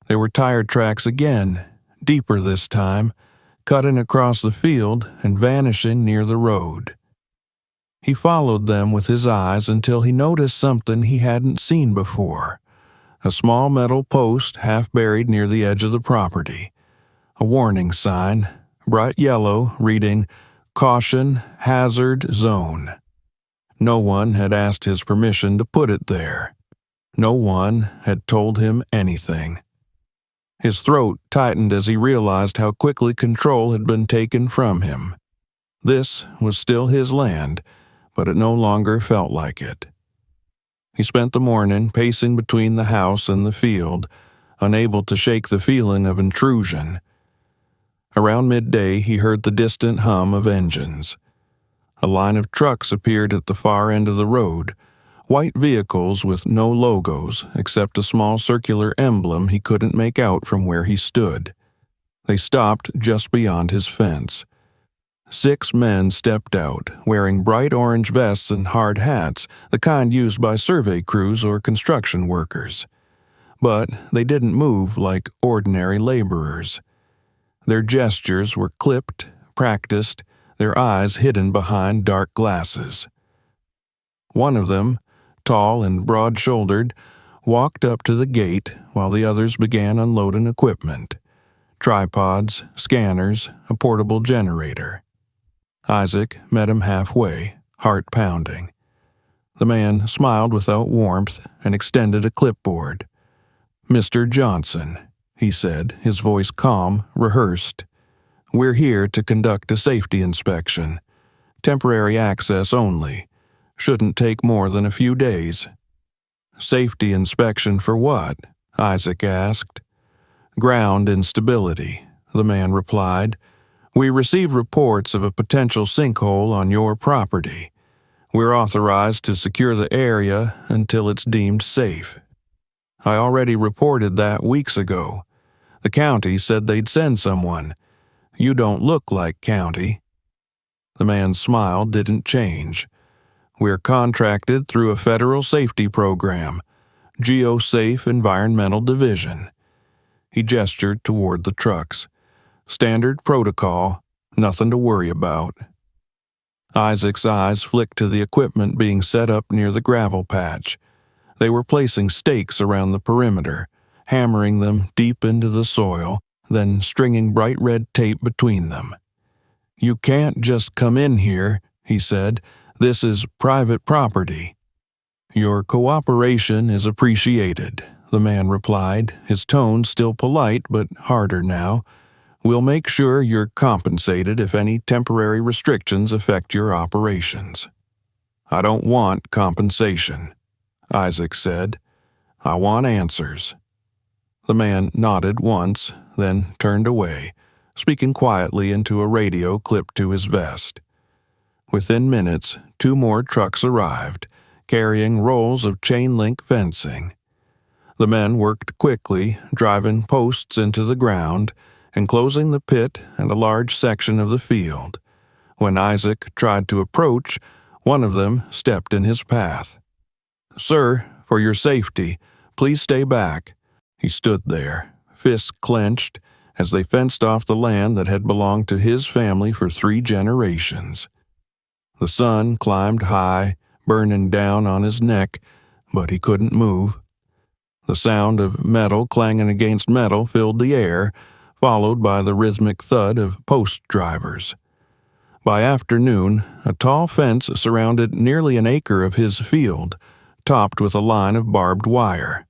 There were tire tracks again, deeper this time, cutting across the field and vanishing near the road. He followed them with his eyes until he noticed something he hadn't seen before. A small metal post half buried near the edge of the property. A warning sign, bright yellow, reading, "Caution, Hazard Zone." No one had asked his permission to put it there. No one had told him anything. His throat tightened as he realized how quickly control had been taken from him. This was still his land, but it no longer felt like it. He spent the morning pacing between the house and the field, unable to shake the feeling of intrusion. Around midday, he heard the distant hum of engines. A line of trucks appeared at the far end of the road, white vehicles with no logos except a small circular emblem he couldn't make out from where he stood. They stopped just beyond his fence. 6 men stepped out, wearing bright orange vests and hard hats, the kind used by survey crews or construction workers. But they didn't move like ordinary laborers. Their gestures were clipped, practiced, their eyes hidden behind dark glasses. One of them, tall and broad-shouldered, walked up to the gate while the others began unloading equipment. Tripods, scanners, a portable generator. Isaac met him halfway, heart pounding. The man smiled without warmth and extended a clipboard. "Mr. Johnson," he said, his voice calm, rehearsed. "We're here to conduct a safety inspection. Temporary access only. Shouldn't take more than a few days." "Safety inspection for what?" Isaac asked. "Ground instability," the man replied. "We received reports of a potential sinkhole on your property. We're authorized to secure the area until it's deemed safe." "I already reported that weeks ago. The county said they'd send someone. You don't look like county." The man's smile didn't change. "We're contracted through a federal safety program, GeoSafe Environmental Division." He gestured toward the trucks. "Standard protocol, nothing to worry about." Isaac's eyes flicked to the equipment being set up near the gravel patch. They were placing stakes around the perimeter, hammering them deep into the soil, then stringing bright red tape between them. "You can't just come in here," he said. "This is private property." "Your cooperation is appreciated," the man replied, his tone still polite but harder now. "We'll make sure you're compensated if any temporary restrictions affect your operations." "I don't want compensation," Isaac said. "I want answers." The man nodded once, then turned away, speaking quietly into a radio clipped to his vest. Within minutes, 2 more trucks arrived, carrying rolls of chain-link fencing. The men worked quickly, driving posts into the ground, enclosing the pit and a large section of the field. When Isaac tried to approach, one of them stepped in his path. "Sir, for your safety, please stay back." He stood there, fists clenched, as they fenced off the land that had belonged to his family for 3 generations. The sun climbed high, burning down on his neck, but he couldn't move. The sound of metal clanging against metal filled the air, followed by the rhythmic thud of post drivers. By afternoon, a tall fence surrounded nearly an acre of his field, topped with a line of barbed wire.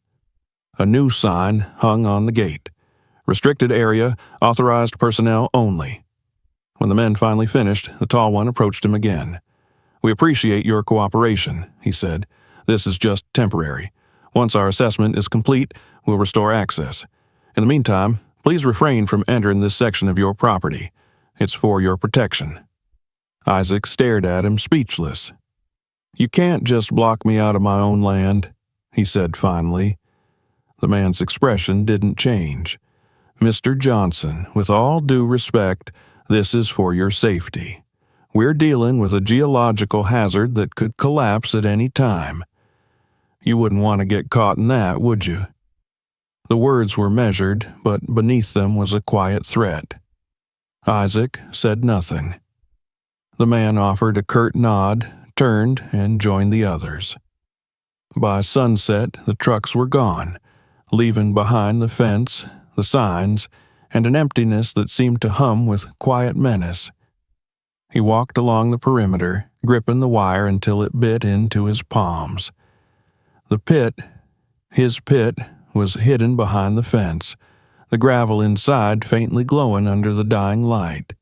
A new sign hung on the gate: "Restricted area, authorized personnel only." When the men finally finished, the tall one approached him again. "We appreciate your cooperation," he said. "This is just temporary. Once our assessment is complete, we'll restore access. In the meantime, please refrain from entering this section of your property. It's for your protection." Isaac stared at him, speechless. "You can't just block me out of my own land," he said finally. The man's expression didn't change. "Mr. Johnson, with all due respect, this is for your safety. We're dealing with a geological hazard that could collapse at any time. You wouldn't want to get caught in that, would you?" The words were measured, but beneath them was a quiet threat. Isaac said nothing. The man offered a curt nod, turned, and joined the others. By sunset, the trucks were gone, leaving behind the fence, the signs, and an emptiness that seemed to hum with quiet menace. He walked along the perimeter, gripping the wire until it bit into his palms. The pit, his pit, was hidden behind the fence, the gravel inside faintly glowing under the dying light.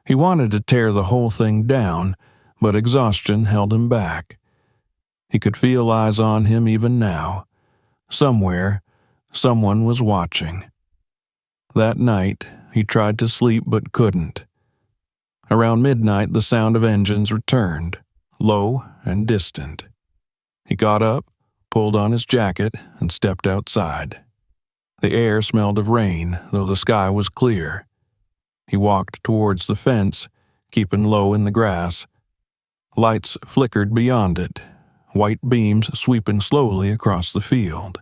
He wanted to tear the whole thing down, but exhaustion held him back. He could feel eyes on him even now. Somewhere, someone was watching. That night, he tried to sleep but couldn't. Around midnight, the sound of engines returned, low and distant. He got up, pulled on his jacket, and stepped outside. The air smelled of rain, though the sky was clear. He walked towards the fence, keeping low in the grass. Lights flickered beyond it, white beams sweeping slowly across the field.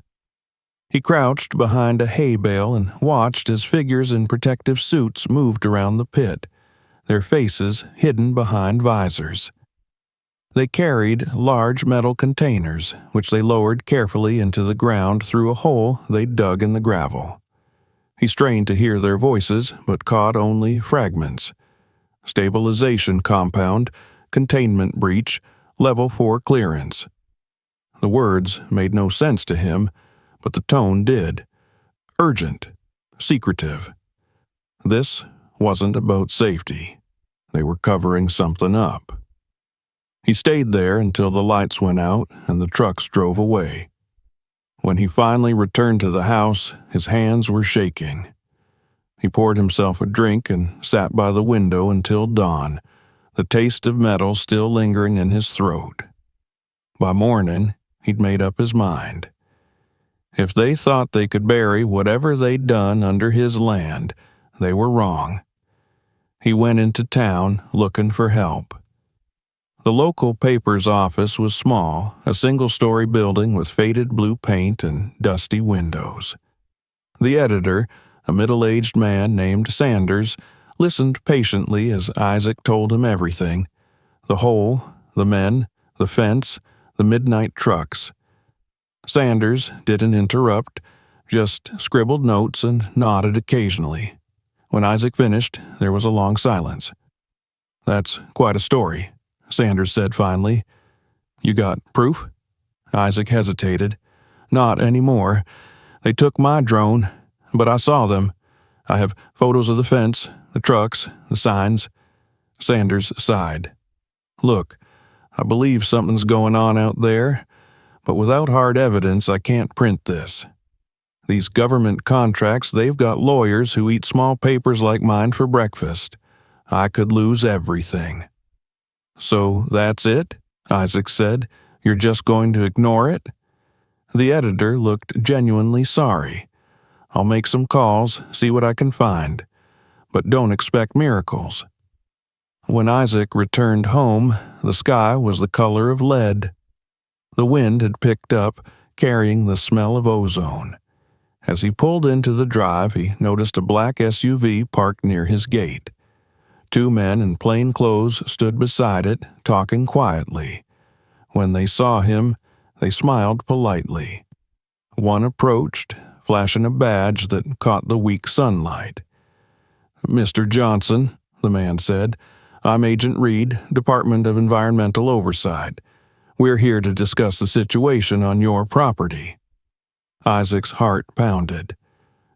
He crouched behind a hay bale and watched as figures in protective suits moved around the pit, their faces hidden behind visors. They carried large metal containers, which they lowered carefully into the ground through a hole they dug in the gravel. He strained to hear their voices, but caught only fragments. Stabilization compound, containment breach, level 4 clearance. The words made no sense to him, but the tone did. Urgent, secretive. This wasn't about safety. They were covering something up. He stayed there until the lights went out and the trucks drove away. When he finally returned to the house, his hands were shaking. He poured himself a drink and sat by the window until dawn, the taste of metal still lingering in his throat. By morning, he'd made up his mind. If they thought they could bury whatever they'd done under his land, they were wrong. He went into town looking for help. The local paper's office was small, a single-story building with faded blue paint and dusty windows. The editor, a middle-aged man named Sanders, listened patiently as Isaac told him everything: the hole, the men, the fence, the midnight trucks. Sanders didn't interrupt, just scribbled notes and nodded occasionally. When Isaac finished, there was a long silence. "That's quite a story," Sanders said finally. "You got proof?" Isaac hesitated. "Not anymore. They took my drone, but I saw them. I have photos of the fence, the trucks, the signs." Sanders sighed. "Look, I believe something's going on out there, but without hard evidence, I can't print this. These government contracts, they've got lawyers who eat small papers like mine for breakfast. I could lose everything." "So that's it?" Isaac said. You're just going to ignore it?" The editor looked genuinely sorry. "I'll make some calls, see what I can find. But don't expect miracles." When Isaac returned home, the sky was the color of lead. The wind had picked up, carrying the smell of ozone. As he pulled into the drive, he noticed a black SUV parked near his gate. 2 men in plain clothes stood beside it, talking quietly. When they saw him, they smiled politely. One approached, flashing a badge that caught the weak sunlight. "Mr. Johnson," the man said, "I'm Agent Reed, Department of Environmental Oversight. We're here to discuss the situation on your property." Isaac's heart pounded.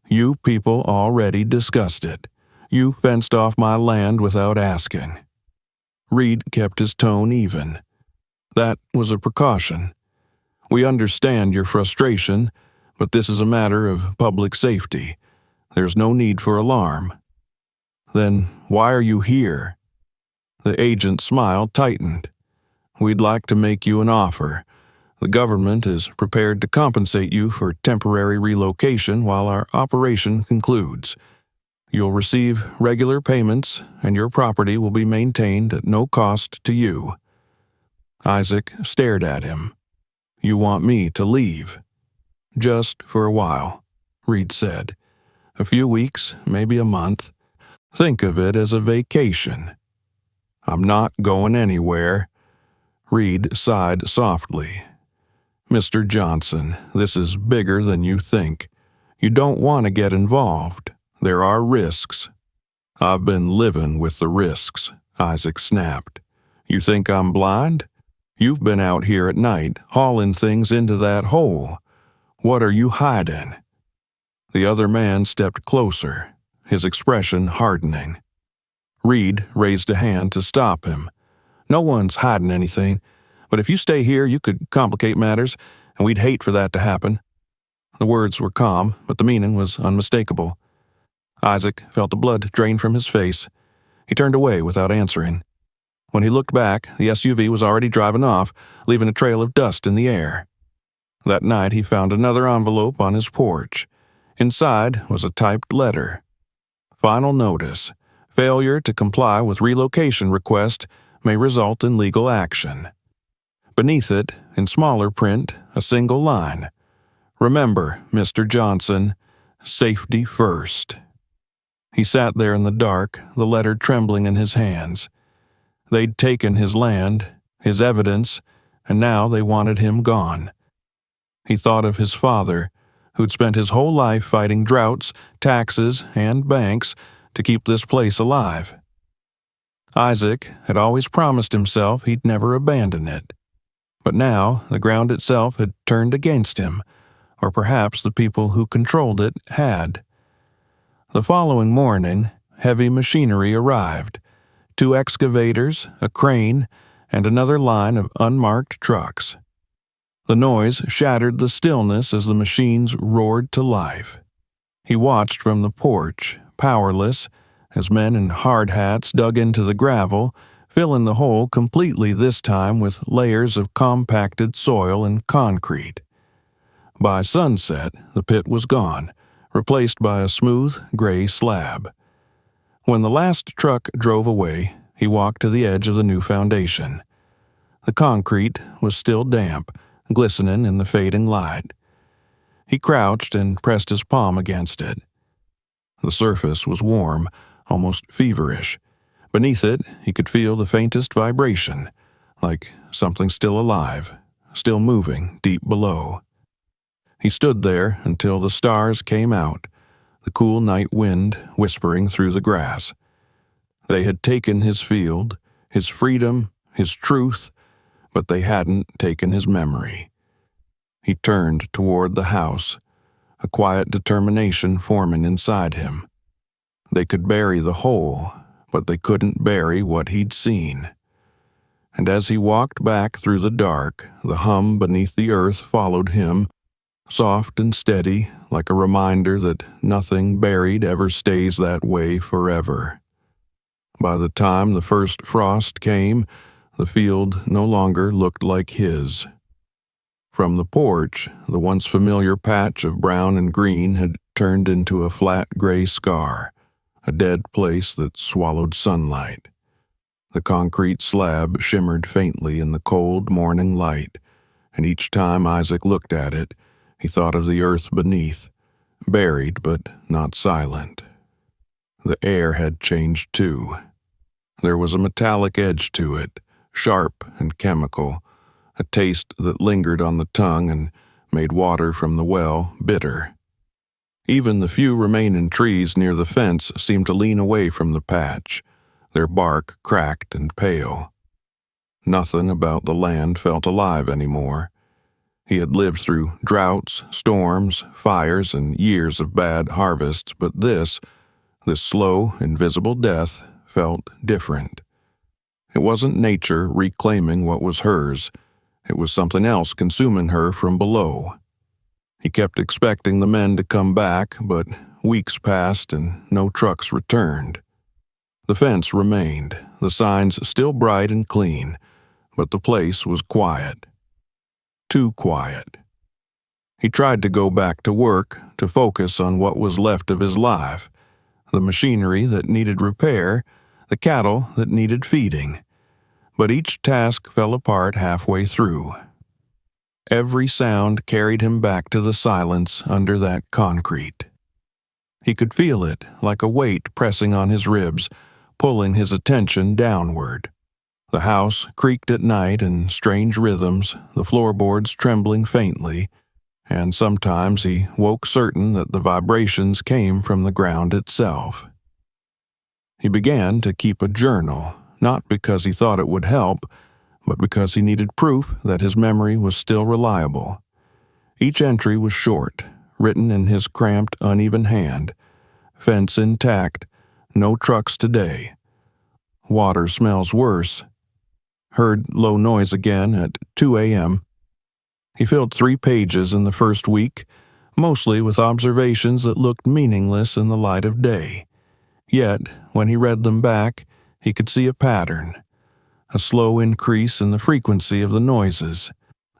"You people already discussed it. You fenced off my land without asking." Reed kept his tone even. "That was a precaution. We understand your frustration, but this is a matter of public safety. There's no need for alarm." "Then why are you here?" The agent's smile tightened. "We'd like to make you an offer. The government is prepared to compensate you for temporary relocation while our operation concludes. You'll receive regular payments, and your property will be maintained at no cost to you." Isaac stared at him. "You want me to leave?" "Just for a while," Reed said. "A few weeks, maybe a month. Think of it as a vacation." "I'm not going anywhere." Reed sighed softly. "Mr. Johnson, this is bigger than you think. You don't want to get involved. There are risks." "I've been living with the risks," Isaac snapped. "You think I'm blind? You've been out here at night, hauling things into that hole. What are you hiding?" The other man stepped closer, his expression hardening. Reed raised a hand to stop him. "No one's hiding anything, but if you stay here, you could complicate matters, and we'd hate for that to happen." The words were calm, but the meaning was unmistakable. Isaac felt the blood drain from his face. He turned away without answering. When he looked back, the SUV was already driving off, leaving a trail of dust in the air. That night he found another envelope on his porch. Inside was a typed letter. "Final notice. Failure to comply with relocation request may result in legal action." Beneath it, in smaller print, a single line. "Remember, Mr. Johnson, safety first." He sat there in the dark, the letter trembling in his hands. They'd taken his land, his evidence, and now they wanted him gone. He thought of his father, who'd spent his whole life fighting droughts, taxes, and banks to keep this place alive. Isaac had always promised himself he'd never abandon it. But now the ground itself had turned against him, or perhaps the people who controlled it had. The following morning, heavy machinery arrived. 2 excavators, a crane, and another line of unmarked trucks. The noise shattered the stillness as the machines roared to life. He watched from the porch, powerless, as men in hard hats dug into the gravel, filling the hole completely this time with layers of compacted soil and concrete. By sunset, the pit was gone, replaced by a smooth, gray slab. When the last truck drove away, he walked to the edge of the new foundation. The concrete was still damp, glistening in the fading light. He crouched and pressed his palm against it. The surface was warm, almost feverish. Beneath it, he could feel the faintest vibration, like something still alive, still moving deep below. He stood there until the stars came out, the cool night wind whispering through the grass. They had taken his field, his freedom, his truth, but they hadn't taken his memory. He turned toward the house, a quiet determination forming inside him. They could bury the hole, but they couldn't bury what he'd seen. And as he walked back through the dark, the hum beneath the earth followed him, soft and steady, like a reminder that nothing buried ever stays that way forever. By the time the first frost came, the field no longer looked like his. From the porch, the once familiar patch of brown and green had turned into a flat gray scar, a dead place that swallowed sunlight. The concrete slab shimmered faintly in the cold morning light, and each time Isaac looked at it, he thought of the earth beneath, buried but not silent. The air had changed too. There was a metallic edge to it, sharp and chemical, a taste that lingered on the tongue and made water from the well bitter. Even the few remaining trees near the fence seemed to lean away from the patch, their bark cracked and pale. Nothing about the land felt alive anymore. He had lived through droughts, storms, fires, and years of bad harvests, but this slow, invisible death felt different. It wasn't nature reclaiming what was hers. It was something else consuming her from below. He kept expecting the men to come back, but weeks passed and no trucks returned. The fence remained, the signs still bright and clean, but the place was quiet. Too quiet. He tried to go back to work, to focus on what was left of his life, the machinery that needed repair, the cattle that needed feeding. But each task fell apart halfway through. Every sound carried him back to the silence under that concrete. He could feel it, like a weight pressing on his ribs, pulling his attention downward. The house creaked at night in strange rhythms, the floorboards trembling faintly, and sometimes he woke certain that the vibrations came from the ground itself. He began to keep a journal, not because he thought it would help, but because he needed proof that his memory was still reliable. Each entry was short, written in his cramped, uneven hand. Fence intact, no trucks today. Water smells worse. Heard low noise again at 2 a.m. He filled 3 pages in the first week, mostly with observations that looked meaningless in the light of day. Yet, when he read them back, he could see a pattern. A slow increase in the frequency of the noises,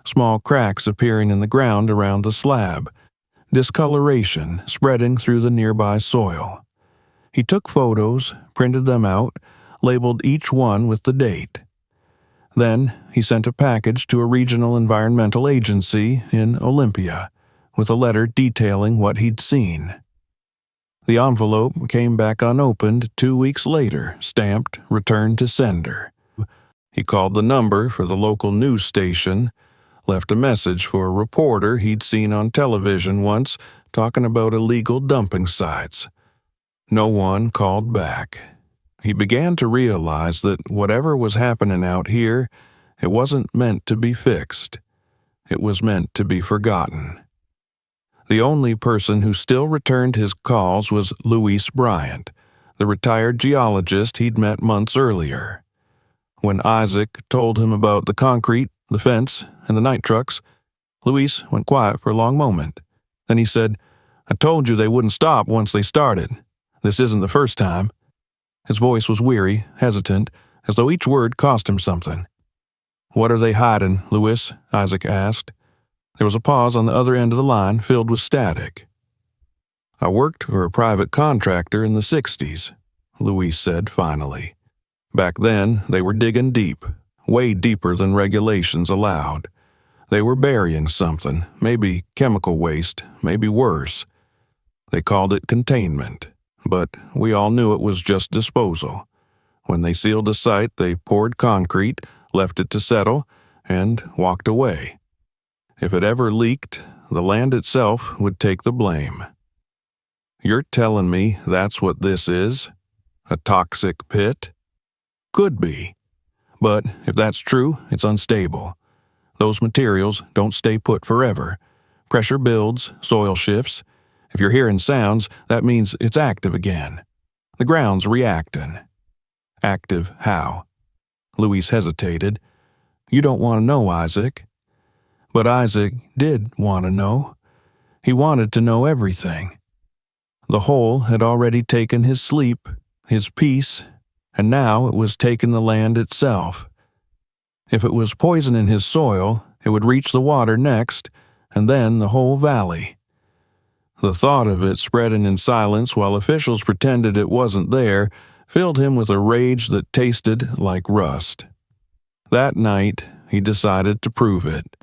small cracks appearing in the ground around the slab, discoloration spreading through the nearby soil. He took photos, printed them out, labeled each one with the date. Then he sent a package to a regional environmental agency in Olympia, with a letter detailing what he'd seen. The envelope came back unopened 2 weeks later, stamped, returned to sender. He called the number for the local news station, left a message for a reporter he'd seen on television once talking about illegal dumping sites. No one called back. He began to realize that whatever was happening out here, it wasn't meant to be fixed. It was meant to be forgotten. The only person who still returned his calls was Luis Bryant, the retired geologist he'd met months earlier. When Isaac told him about the concrete, the fence, and the night trucks, Luis went quiet for a long moment. Then he said, "I told you they wouldn't stop once they started. This isn't the first time." His voice was weary, hesitant, as though each word cost him something. "What are they hiding, Luis?" Isaac asked. There was a pause on the other end of the line, filled with static. "I worked for a private contractor in the 60s, Luis said finally. Back then, they were digging deep, way deeper than regulations allowed. They were burying something, maybe chemical waste, maybe worse. They called it containment, but we all knew it was just disposal. When they sealed the site, they poured concrete, left it to settle, and walked away. If it ever leaked, the land itself would take the blame." "You're telling me that's what this is? A toxic pit?" "Could be. But if that's true, it's unstable. Those materials don't stay put forever. Pressure builds, soil shifts. If you're hearing sounds, that means it's active again. The ground's reacting." "Active how?" Luis hesitated. "You don't want to know, Isaac." But Isaac did want to know. He wanted to know everything. The hole had already taken his sleep, his peace, and now it was taking the land itself. If it was poisoning his soil, It would reach the water next, and then the whole valley. The thought of it spreading in silence while officials pretended it wasn't there filled him with a rage that tasted like rust. That night, he decided to prove it.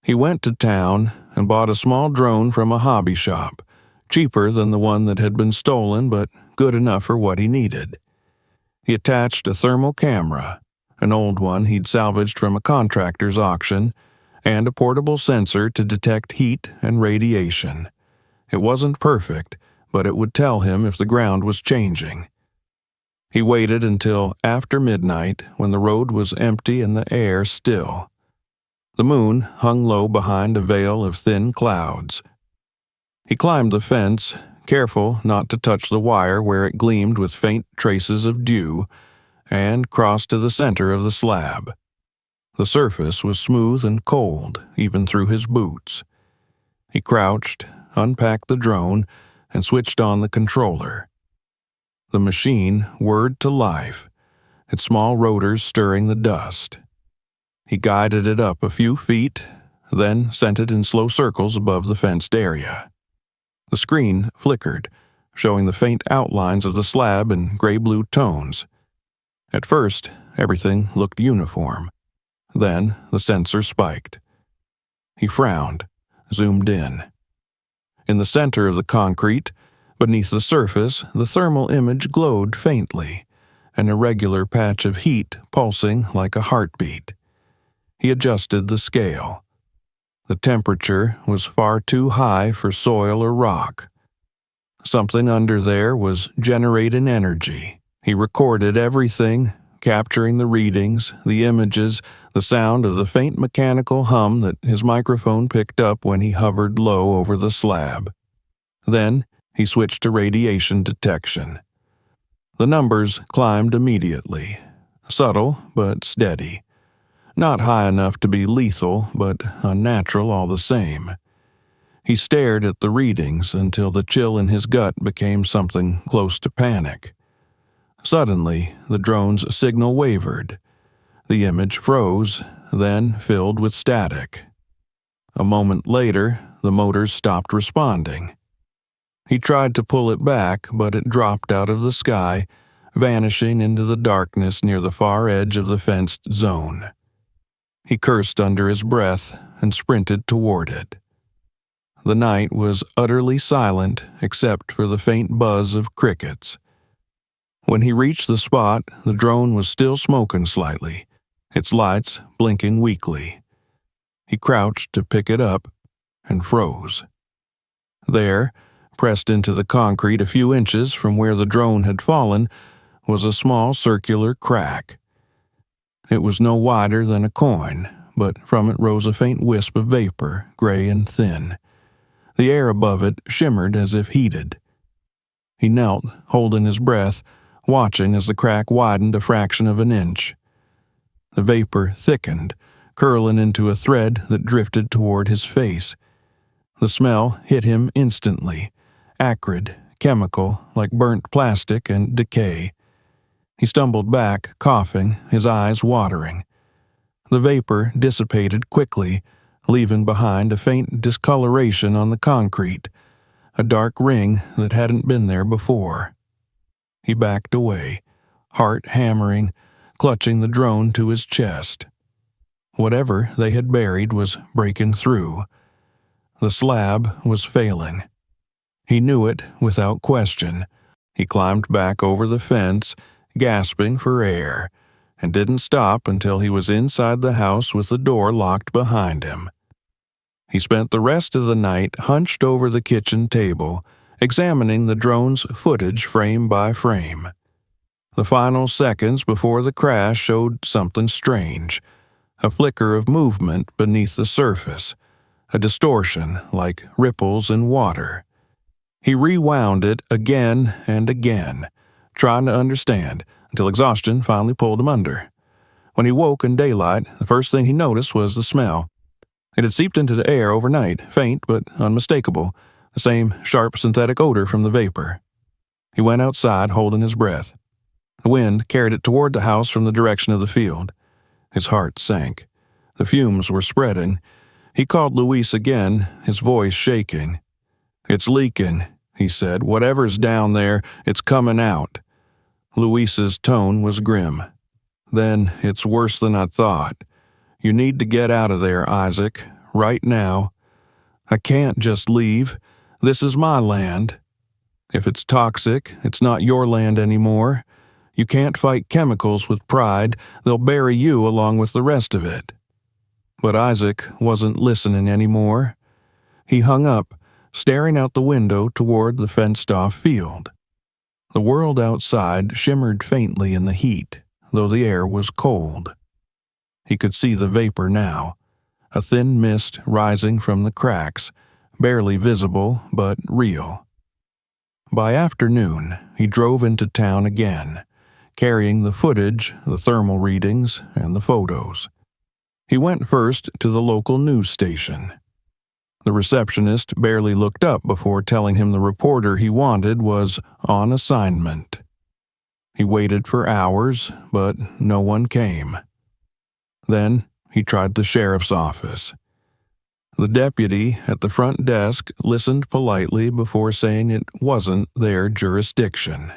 He went to town and bought a small drone from a hobby shop, cheaper than the one that had been stolen but good enough for what he needed. He attached a thermal camera, an old one he'd salvaged from a contractor's auction, and a portable sensor to detect heat and radiation. It wasn't perfect, but it would tell him if the ground was changing. He waited until after midnight, when the road was empty and the air still. The moon hung low behind a veil of thin clouds. He climbed the fence, careful not to touch the wire where it gleamed with faint traces of dew, and crossed to the center of the slab. The surface was smooth and cold, even through his boots. He crouched, unpacked the drone, and switched on the controller. The machine whirred to life, its small rotors stirring the dust. He guided it up a few feet, then sent it in slow circles above the fenced area. The screen flickered, showing the faint outlines of the slab in gray-blue tones. At first, everything looked uniform. Then the sensor spiked. He frowned, zoomed in. In the center of the concrete, beneath the surface, the thermal image glowed faintly, an irregular patch of heat pulsing like a heartbeat. He adjusted the scale. The temperature was far too high for soil or rock. Something under there was generating energy. He recorded everything, capturing the readings, the images, the sound of the faint mechanical hum that his microphone picked up when he hovered low over the slab. Then he switched to radiation detection. The numbers climbed immediately, subtle but steady. Not high enough to be lethal, but unnatural all the same. He stared at the readings until the chill in his gut became something close to panic. Suddenly, the drone's signal wavered. The image froze, then filled with static. A moment later, the motors stopped responding. He tried to pull it back, but it dropped out of the sky, vanishing into the darkness near the far edge of the fenced zone. He cursed under his breath and sprinted toward it. The night was utterly silent except for the faint buzz of crickets. When he reached the spot, the drone was still smoking slightly, its lights blinking weakly. He crouched to pick it up and froze. There, pressed into the concrete a few inches from where the drone had fallen, was a small circular crack. It was no wider than a coin, but from it rose a faint wisp of vapor, gray and thin. The air above it shimmered as if heated. He knelt, holding his breath, watching as the crack widened a fraction of an inch. The vapor thickened, curling into a thread that drifted toward his face. The smell hit him instantly, acrid, chemical, like burnt plastic and decay. He stumbled back, coughing, his eyes watering. The vapor dissipated quickly, leaving behind a faint discoloration on the concrete, a dark ring that hadn't been there before. He backed away, heart hammering, clutching the drone to his chest. Whatever they had buried was breaking through. The slab was failing. He knew it without question. He climbed back over the fence, gasping for air, and didn't stop until he was inside the house with the door locked behind him. He spent the rest of the night hunched over the kitchen table, examining the drone's footage frame by frame. The final seconds before the crash showed something strange, a flicker of movement beneath the surface, a distortion like ripples in water. He rewound it again and again, trying to understand, until exhaustion finally pulled him under. When he woke in daylight, the first thing he noticed was the smell. It had seeped into the air overnight, faint but unmistakable, the same sharp synthetic odor from the vapor. He went outside, holding his breath. The wind carried it toward the house from the direction of the field. His heart sank. The fumes were spreading. He called Luis again, his voice shaking. "It's leaking," he said. "Whatever's down there, it's coming out." Luis's tone was grim. "Then it's worse than I thought. You need to get out of there, Isaac, right now." "I can't just leave. This is my land." "If it's toxic, it's not your land anymore. You can't fight chemicals with pride. They'll bury you along with the rest of it." But Isaac wasn't listening anymore. He hung up, staring out the window toward the fenced-off field. The world outside shimmered faintly in the heat, though the air was cold. He could see the vapor now, a thin mist rising from the cracks, barely visible but real. By afternoon, he drove into town again, carrying the footage, the thermal readings, and the photos. He went first to the local news station. The receptionist barely looked up before telling him the reporter he wanted was on assignment. He waited for hours, but no one came. Then he tried the sheriff's office. The deputy at the front desk listened politely before saying it wasn't their jurisdiction.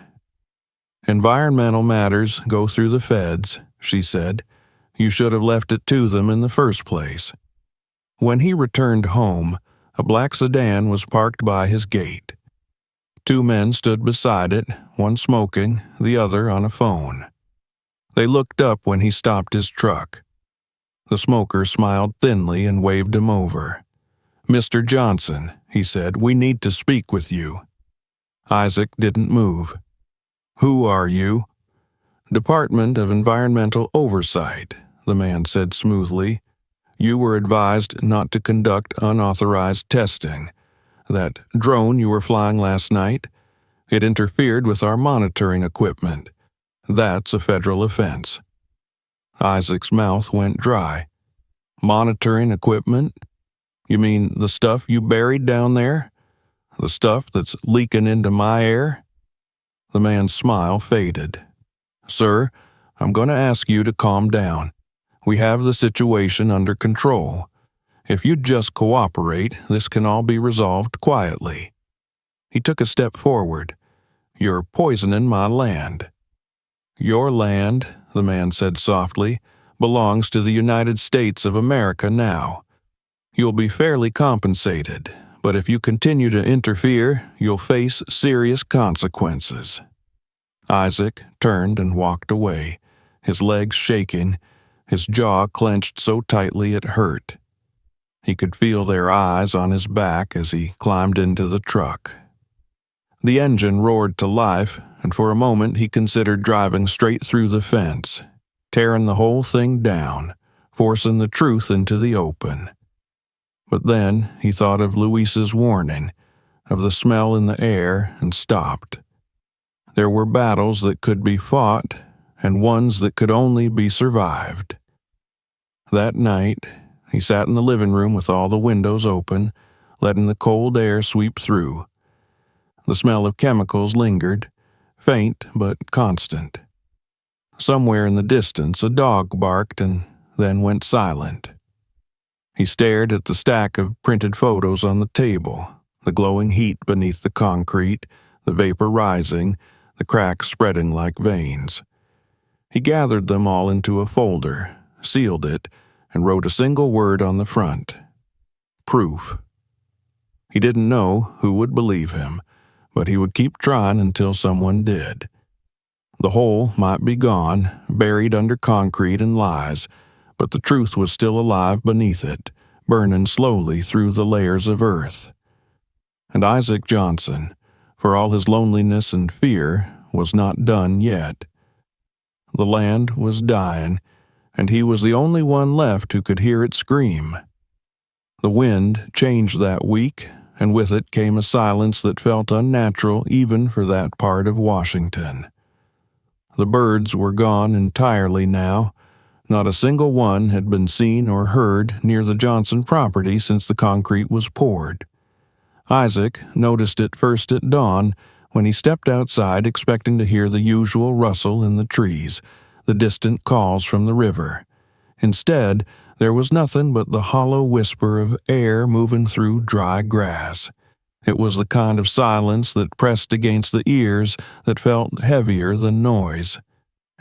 "Environmental matters go through the feds," she said. "You should have left it to them in the first place." When he returned home, a black sedan was parked by his gate. Two men stood beside it, one smoking, the other on a phone. They looked up when he stopped his truck. The smoker smiled thinly and waved him over. "Mr. Johnson," he said, "we need to speak with you." Isaac didn't move. "Who are you?" "Department of Environmental Oversight," the man said smoothly. "You were advised not to conduct unauthorized testing. That drone you were flying last night, it interfered with our monitoring equipment. That's a federal offense." Isaac's mouth went dry. "Monitoring equipment? You mean the stuff you buried down there? The stuff that's leaking into my air?" The man's smile faded. "Sir, I'm going to ask you to calm down. We have the situation under control. If you'd just cooperate, this can all be resolved quietly." He took a step forward. "You're poisoning my land." "Your land," the man said softly, "belongs to the United States of America now. You'll be fairly compensated, but if you continue to interfere, you'll face serious consequences." Isaac turned and walked away, his legs shaking, his jaw clenched so tightly it hurt. He could feel their eyes on his back as he climbed into the truck. The engine roared to life, and for a moment he considered driving straight through the fence, tearing the whole thing down, forcing the truth into the open. But then he thought of Luis's warning, of the smell in the air, and stopped. There were battles that could be fought, and ones that could only be survived. That night, he sat in the living room with all the windows open, letting the cold air sweep through. The smell of chemicals lingered, faint but constant. Somewhere in the distance, a dog barked and then went silent. He stared at the stack of printed photos on the table, the glowing heat beneath the concrete, the vapor rising, the cracks spreading like veins. He gathered them all into a folder, sealed it, and wrote a single word on the front: proof. He didn't know who would believe him, but he would keep trying until someone did. The whole might be gone, buried under concrete and lies, but the truth was still alive beneath it, burning slowly through the layers of earth. And Isaac Johnson, for all his loneliness and fear, was not done yet. The land was dying, and he was the only one left who could hear it scream. The wind changed that week, and with it came a silence that felt unnatural even for that part of Washington. The birds were gone entirely now. Not a single one had been seen or heard near the Johnson property since the concrete was poured. Isaac noticed it first at dawn when he stepped outside expecting to hear the usual rustle in the trees, the distant calls from the river. Instead, There was nothing but the hollow whisper of air moving through dry grass. It was the kind of silence that pressed against the ears that felt heavier than noise.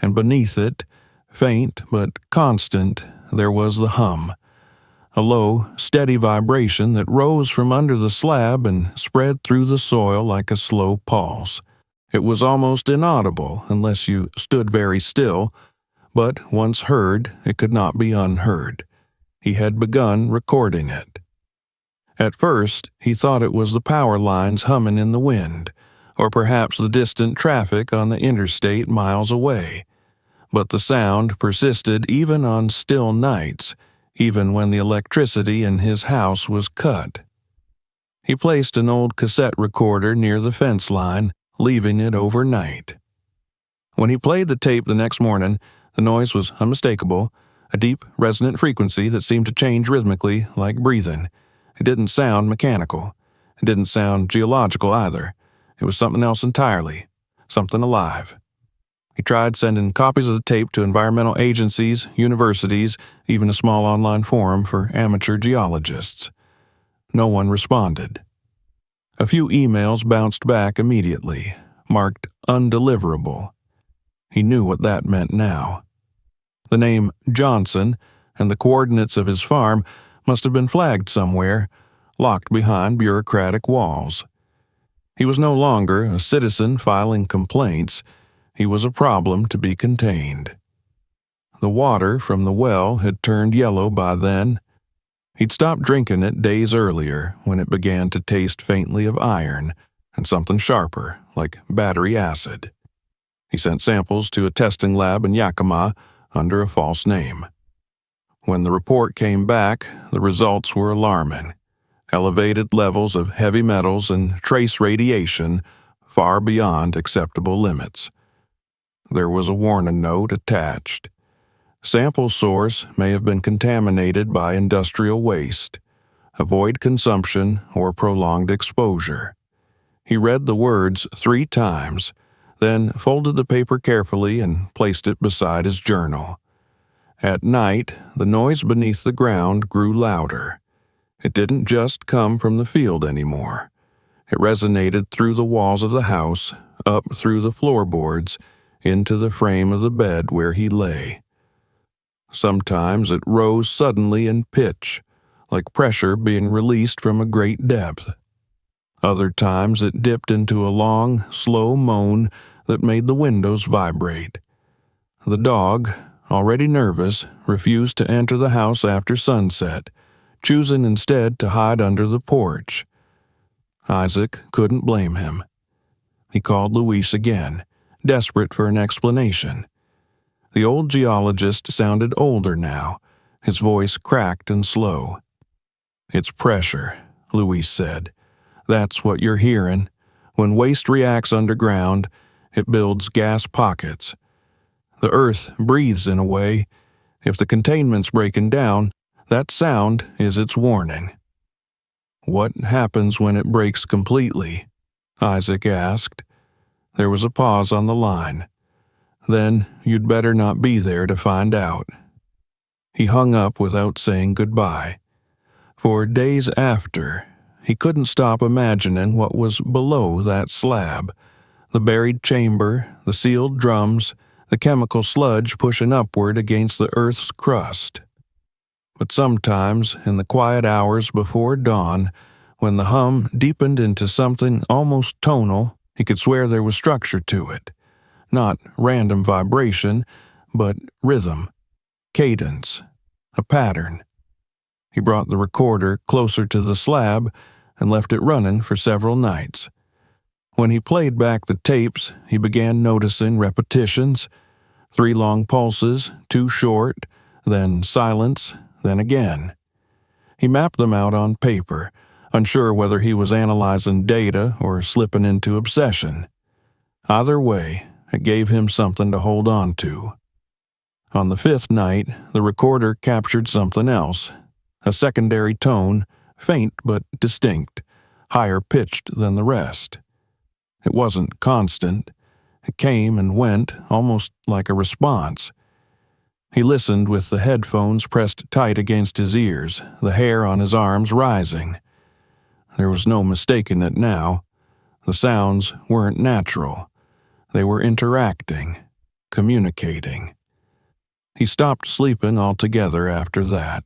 And beneath it, faint but constant, there was the hum. A low, steady vibration that rose from under the slab and spread through the soil like a slow pulse. It was almost inaudible unless you stood very still, but once heard, it could not be unheard. He had begun recording it. At first, he thought it was the power lines humming in the wind, or perhaps the distant traffic on the interstate miles away. But the sound persisted even on still nights, even when the electricity in his house was cut. He placed an old cassette recorder near the fence line, leaving it overnight. When he played the tape the next morning, the noise was unmistakable, a deep, resonant frequency that seemed to change rhythmically like breathing. It didn't sound mechanical. It didn't sound geological either. It was something else entirely, something alive. He tried sending copies of the tape to environmental agencies, universities, even a small online forum for amateur geologists. No one responded. A few emails bounced back immediately, marked undeliverable. He knew what that meant now. The name Johnson and the coordinates of his farm must have been flagged somewhere, locked behind bureaucratic walls. He was no longer a citizen filing complaints. He was a problem to be contained. The water from the well had turned yellow by then. He'd stopped drinking it days earlier when it began to taste faintly of iron and something sharper, like battery acid. He sent samples to a testing lab in Yakima under a false name. When the report came back, the results were alarming. Elevated levels of heavy metals and trace radiation far beyond acceptable limits. There was a warning note attached. Sample source may have been contaminated by industrial waste. Avoid consumption or prolonged exposure. He read the words 3 times, then folded the paper carefully and placed it beside his journal. At night, the noise beneath the ground grew louder. It didn't just come from the field anymore. It resonated through the walls of the house, up through the floorboards, into the frame of the bed where he lay. Sometimes it rose suddenly in pitch, like pressure being released from a great depth. Other times it dipped into a long, slow moan that made the windows vibrate. The dog, already nervous, refused to enter the house after sunset, choosing instead to hide under the porch. Isaac couldn't blame him. He called Luis again, desperate for an explanation. The old geologist sounded older now, his voice cracked and slow. "It's pressure," Luis said. "That's what you're hearing. When waste reacts underground, it builds gas pockets. The earth breathes in a way. If the containment's breaking down, that sound is its warning." "What happens when it breaks completely?" Isaac asked. There was a pause on the line. "Then you'd better not be there to find out." He hung up without saying goodbye. For days after, he couldn't stop imagining what was below that slab. The buried chamber, the sealed drums, the chemical sludge pushing upward against the earth's crust. But sometimes, in the quiet hours before dawn, when the hum deepened into something almost tonal, he could swear there was structure to it. Not random vibration, but rhythm, cadence, a pattern. He brought the recorder closer to the slab and left it running for several nights. When he played back the tapes, he began noticing repetitions, 3 long pulses, 2 short, then silence, then again. He mapped them out on paper, unsure whether he was analyzing data or slipping into obsession. Either way, it gave him something to hold on to. On the 5th night, the recorder captured something else, a secondary tone, faint but distinct, higher pitched than the rest. It wasn't constant. It came and went, almost like a response. He listened with the headphones pressed tight against his ears, the hair on his arms rising. There was no mistaking it now. The sounds weren't natural. They were interacting, communicating. He stopped sleeping altogether after that.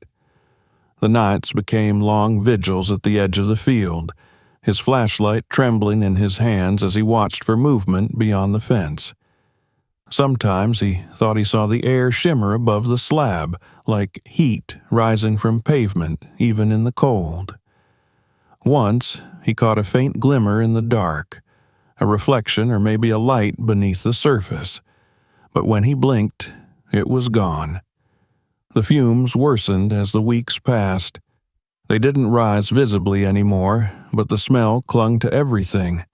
The nights became long vigils at the edge of the field, his flashlight trembling in his hands as he watched for movement beyond the fence. Sometimes he thought he saw the air shimmer above the slab, like heat rising from pavement, even in the cold. Once, he caught a faint glimmer in the dark, a reflection or maybe a light beneath the surface. But when he blinked, it was gone. The fumes worsened as the weeks passed. They didn't rise visibly anymore, but the smell clung to everything.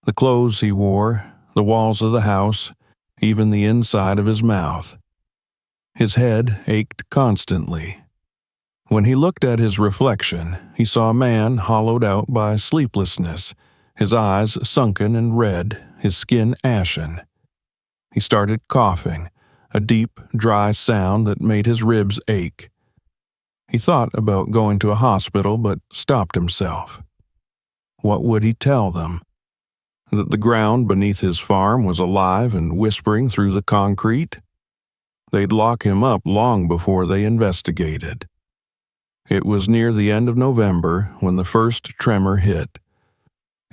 The clothes he wore, the walls of the house, even the inside of his mouth. His head ached constantly. When he looked at his reflection, he saw a man hollowed out by sleeplessness, his eyes sunken and red, his skin ashen. He started coughing, a deep, dry sound that made his ribs ache. He thought about going to a hospital but stopped himself. What would he tell them? That the ground beneath his farm was alive and whispering through the concrete? They'd lock him up long before they investigated. It was near the end of November when the first tremor hit.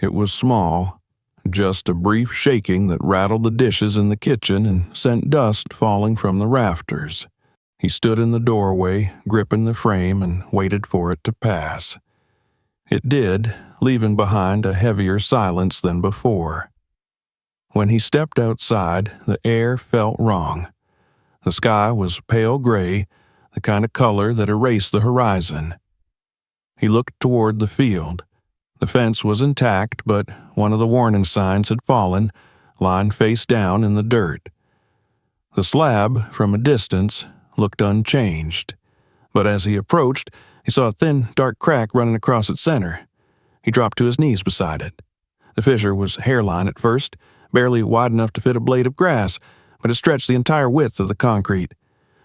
It was small, just a brief shaking that rattled the dishes in the kitchen and sent dust falling from the rafters. He stood in the doorway, gripping the frame, and waited for it to pass. It did, leaving behind a heavier silence than before. When he stepped outside, the air felt wrong. The sky was pale gray, the kind of color that erased the horizon. He looked toward the field. The fence was intact, but one of the warning signs had fallen, lying face down in the dirt. The slab, from a distance, looked unchanged, but as he approached, he saw a thin, dark crack running across its center. He dropped to his knees beside it. The fissure was hairline at first, barely wide enough to fit a blade of grass, but it stretched the entire width of the concrete.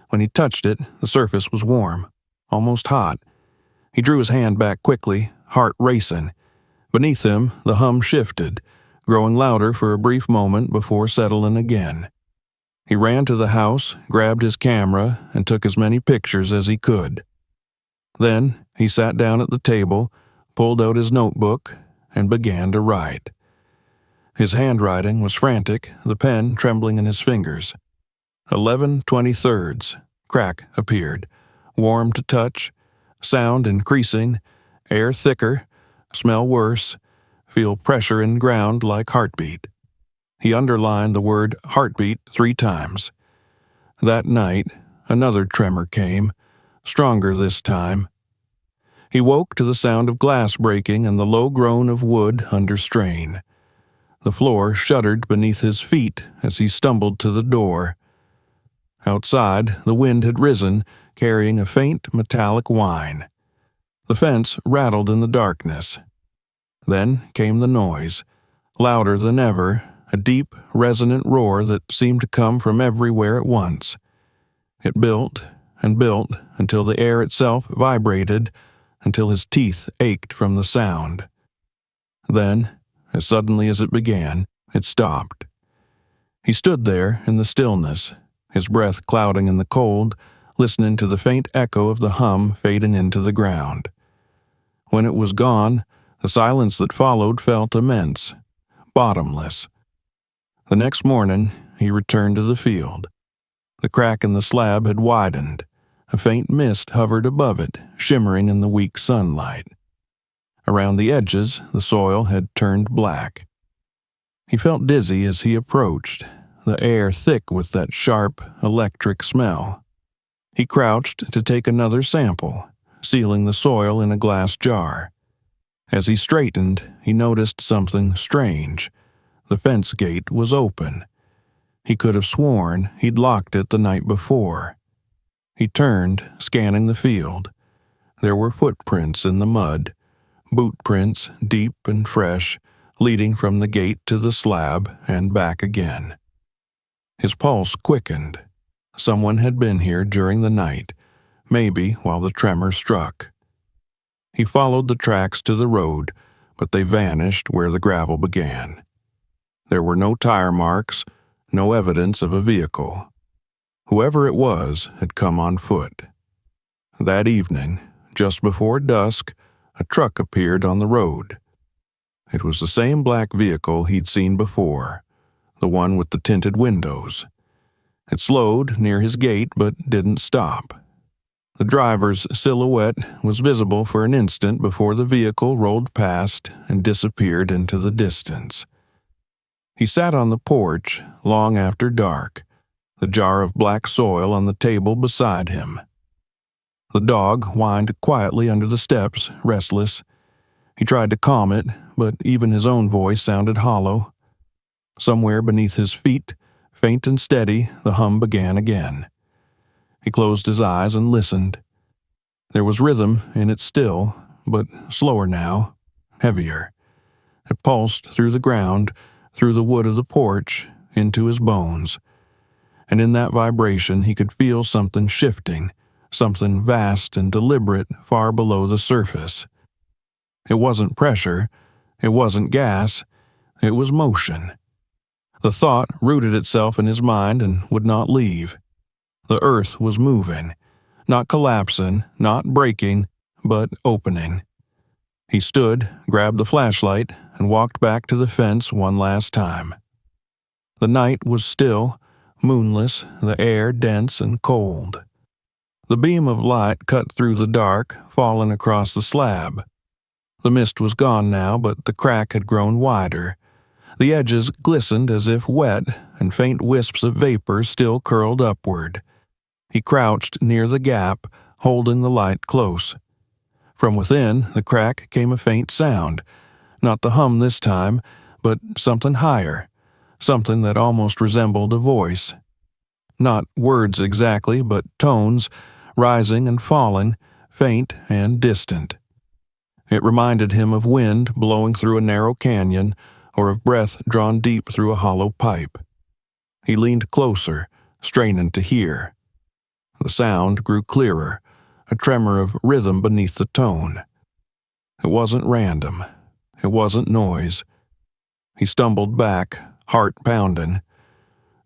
When he touched it, the surface was warm, almost hot. He drew his hand back quickly, heart racing. Beneath him, the hum shifted, growing louder for a brief moment before settling again. He ran to the house, grabbed his camera, and took as many pictures as he could. Then he sat down at the table, pulled out his notebook, and began to write. His handwriting was frantic, the pen trembling in his fingers. 11:23, crack appeared, warm to touch, sound increasing, air thicker, smell worse, feel pressure in ground like heartbeat. He underlined the word heartbeat 3 times. That night, another tremor came, stronger this time. He woke to the sound of glass breaking and the low groan of wood under strain. The floor shuddered beneath his feet as he stumbled to the door. Outside, the wind had risen, carrying a faint metallic whine. The fence rattled in the darkness. Then came the noise, louder than ever, a deep, resonant roar that seemed to come from everywhere at once. It built and built until the air itself vibrated, until his teeth ached from the sound. Then, as suddenly as it began, it stopped. He stood there in the stillness, his breath clouding in the cold, listening to the faint echo of the hum fading into the ground. When it was gone, the silence that followed felt immense, bottomless. The next morning, he returned to the field. The crack in the slab had widened. A faint mist hovered above it, shimmering in the weak sunlight. Around the edges, the soil had turned black. He felt dizzy as he approached, the air thick with that sharp, electric smell. He crouched to take another sample, sealing the soil in a glass jar. As he straightened, he noticed something strange. The fence gate was open. He could have sworn he'd locked it the night before. He turned, scanning the field. There were footprints in the mud, boot prints deep and fresh, leading from the gate to the slab and back again. His pulse quickened. Someone had been here during the night, maybe while the tremor struck. He followed the tracks to the road, but they vanished where the gravel began. There were no tire marks, no evidence of a vehicle. Whoever it was had come on foot. That evening, just before dusk, a truck appeared on the road. It was the same black vehicle he'd seen before, the one with the tinted windows. It slowed near his gate but didn't stop. The driver's silhouette was visible for an instant before the vehicle rolled past and disappeared into the distance. He sat on the porch long after dark, the jar of black soil on the table beside him. The dog whined quietly under the steps, restless. He tried to calm it, but even his own voice sounded hollow. Somewhere beneath his feet, faint and steady, the hum began again. He closed his eyes and listened. There was rhythm in it still, but slower now, heavier. It pulsed through the ground, through the wood of the porch, into his bones. And in that vibration he could feel something shifting, something vast and deliberate far below the surface. It wasn't pressure, it wasn't gas, it was motion. The thought rooted itself in his mind and would not leave. The earth was moving, not collapsing, not breaking, but opening. He stood, grabbed the flashlight, and walked back to the fence one last time. The night was still, moonless, the air dense and cold. The beam of light cut through the dark, falling across the slab. The mist was gone now, but the crack had grown wider. The edges glistened as if wet, and faint wisps of vapor still curled upward. He crouched near the gap, holding the light close. From within the crack came a faint sound, not the hum this time, but something higher, something that almost resembled a voice. Not words exactly, but tones, rising and falling, faint and distant. It reminded him of wind blowing through a narrow canyon, or of breath drawn deep through a hollow pipe. He leaned closer, straining to hear. The sound grew clearer, a tremor of rhythm beneath the tone. It wasn't random. It wasn't noise. He stumbled back, heart pounding.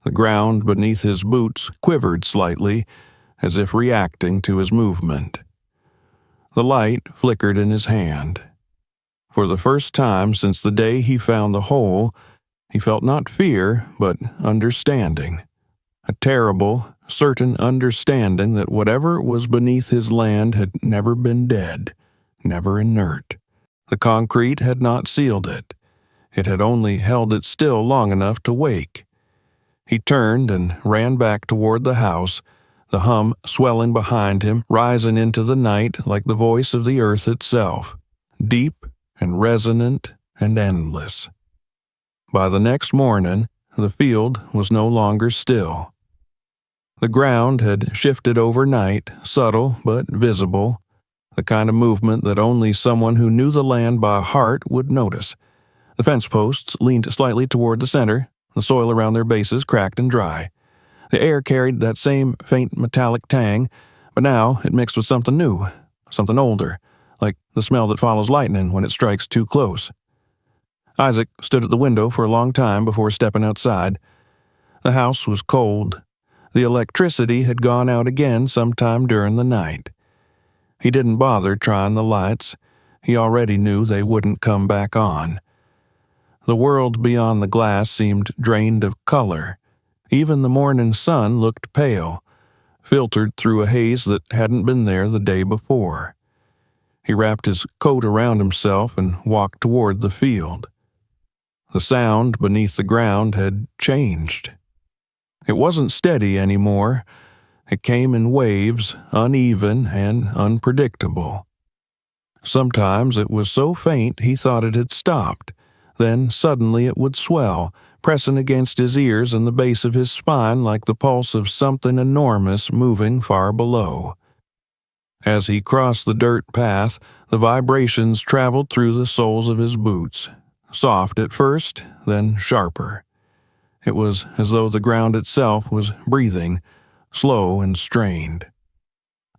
The ground beneath his boots quivered slightly, as if reacting to his movement. The light flickered in his hand. For the first time since the day he found the hole, he felt not fear, but understanding. A terrible, certain understanding that whatever was beneath his land had never been dead, never inert. The concrete had not sealed it. It had only held it still long enough to wake. He turned and ran back toward the house, the hum swelling behind him, rising into the night like the voice of the earth itself, deep and resonant and endless. By the next morning, the field was no longer still. The ground had shifted overnight, subtle but visible, the kind of movement that only someone who knew the land by heart would notice. The fence posts leaned slightly toward the center, the soil around their bases cracked and dry. The air carried that same faint metallic tang, but now it mixed with something new, something older, like the smell that follows lightning when it strikes too close. Isaac stood at the window for a long time before stepping outside. The house was cold. The electricity had gone out again sometime during the night. He didn't bother trying the lights. He already knew they wouldn't come back on. The world beyond the glass seemed drained of color. Even the morning sun looked pale, filtered through a haze that hadn't been there the day before. He wrapped his coat around himself and walked toward the field. The sound beneath the ground had changed. It wasn't steady anymore. It came in waves, uneven and unpredictable. Sometimes it was so faint he thought it had stopped. Then suddenly it would swell, pressing against his ears and the base of his spine like the pulse of something enormous moving far below. As he crossed the dirt path, the vibrations traveled through the soles of his boots, soft at first, then sharper. It was as though the ground itself was breathing, slow and strained.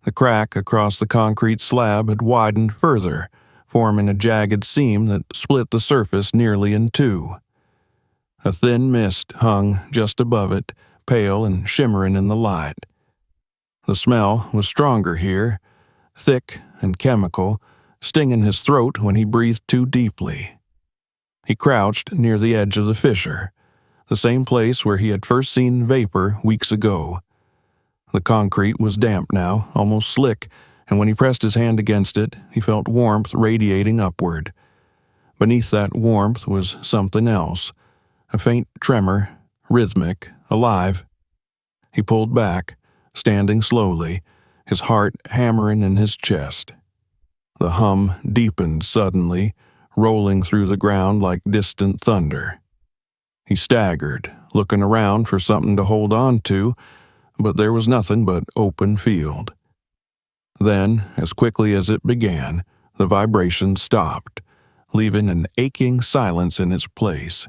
The crack across the concrete slab had widened further, forming a jagged seam that split the surface nearly in two. A thin mist hung just above it, pale and shimmering in the light. The smell was stronger here, thick and chemical, stinging his throat when he breathed too deeply. He crouched near the edge of the fissure, the same place where he had first seen vapor weeks ago. The concrete was damp now, almost slick, and when he pressed his hand against it, he felt warmth radiating upward. Beneath that warmth was something else, a faint tremor, rhythmic, alive. He pulled back, standing slowly, his heart hammering in his chest. The hum deepened suddenly, rolling through the ground like distant thunder. He staggered, looking around for something to hold on to, but there was nothing but open field. Then, as quickly as it began, the vibration stopped, leaving an aching silence in its place.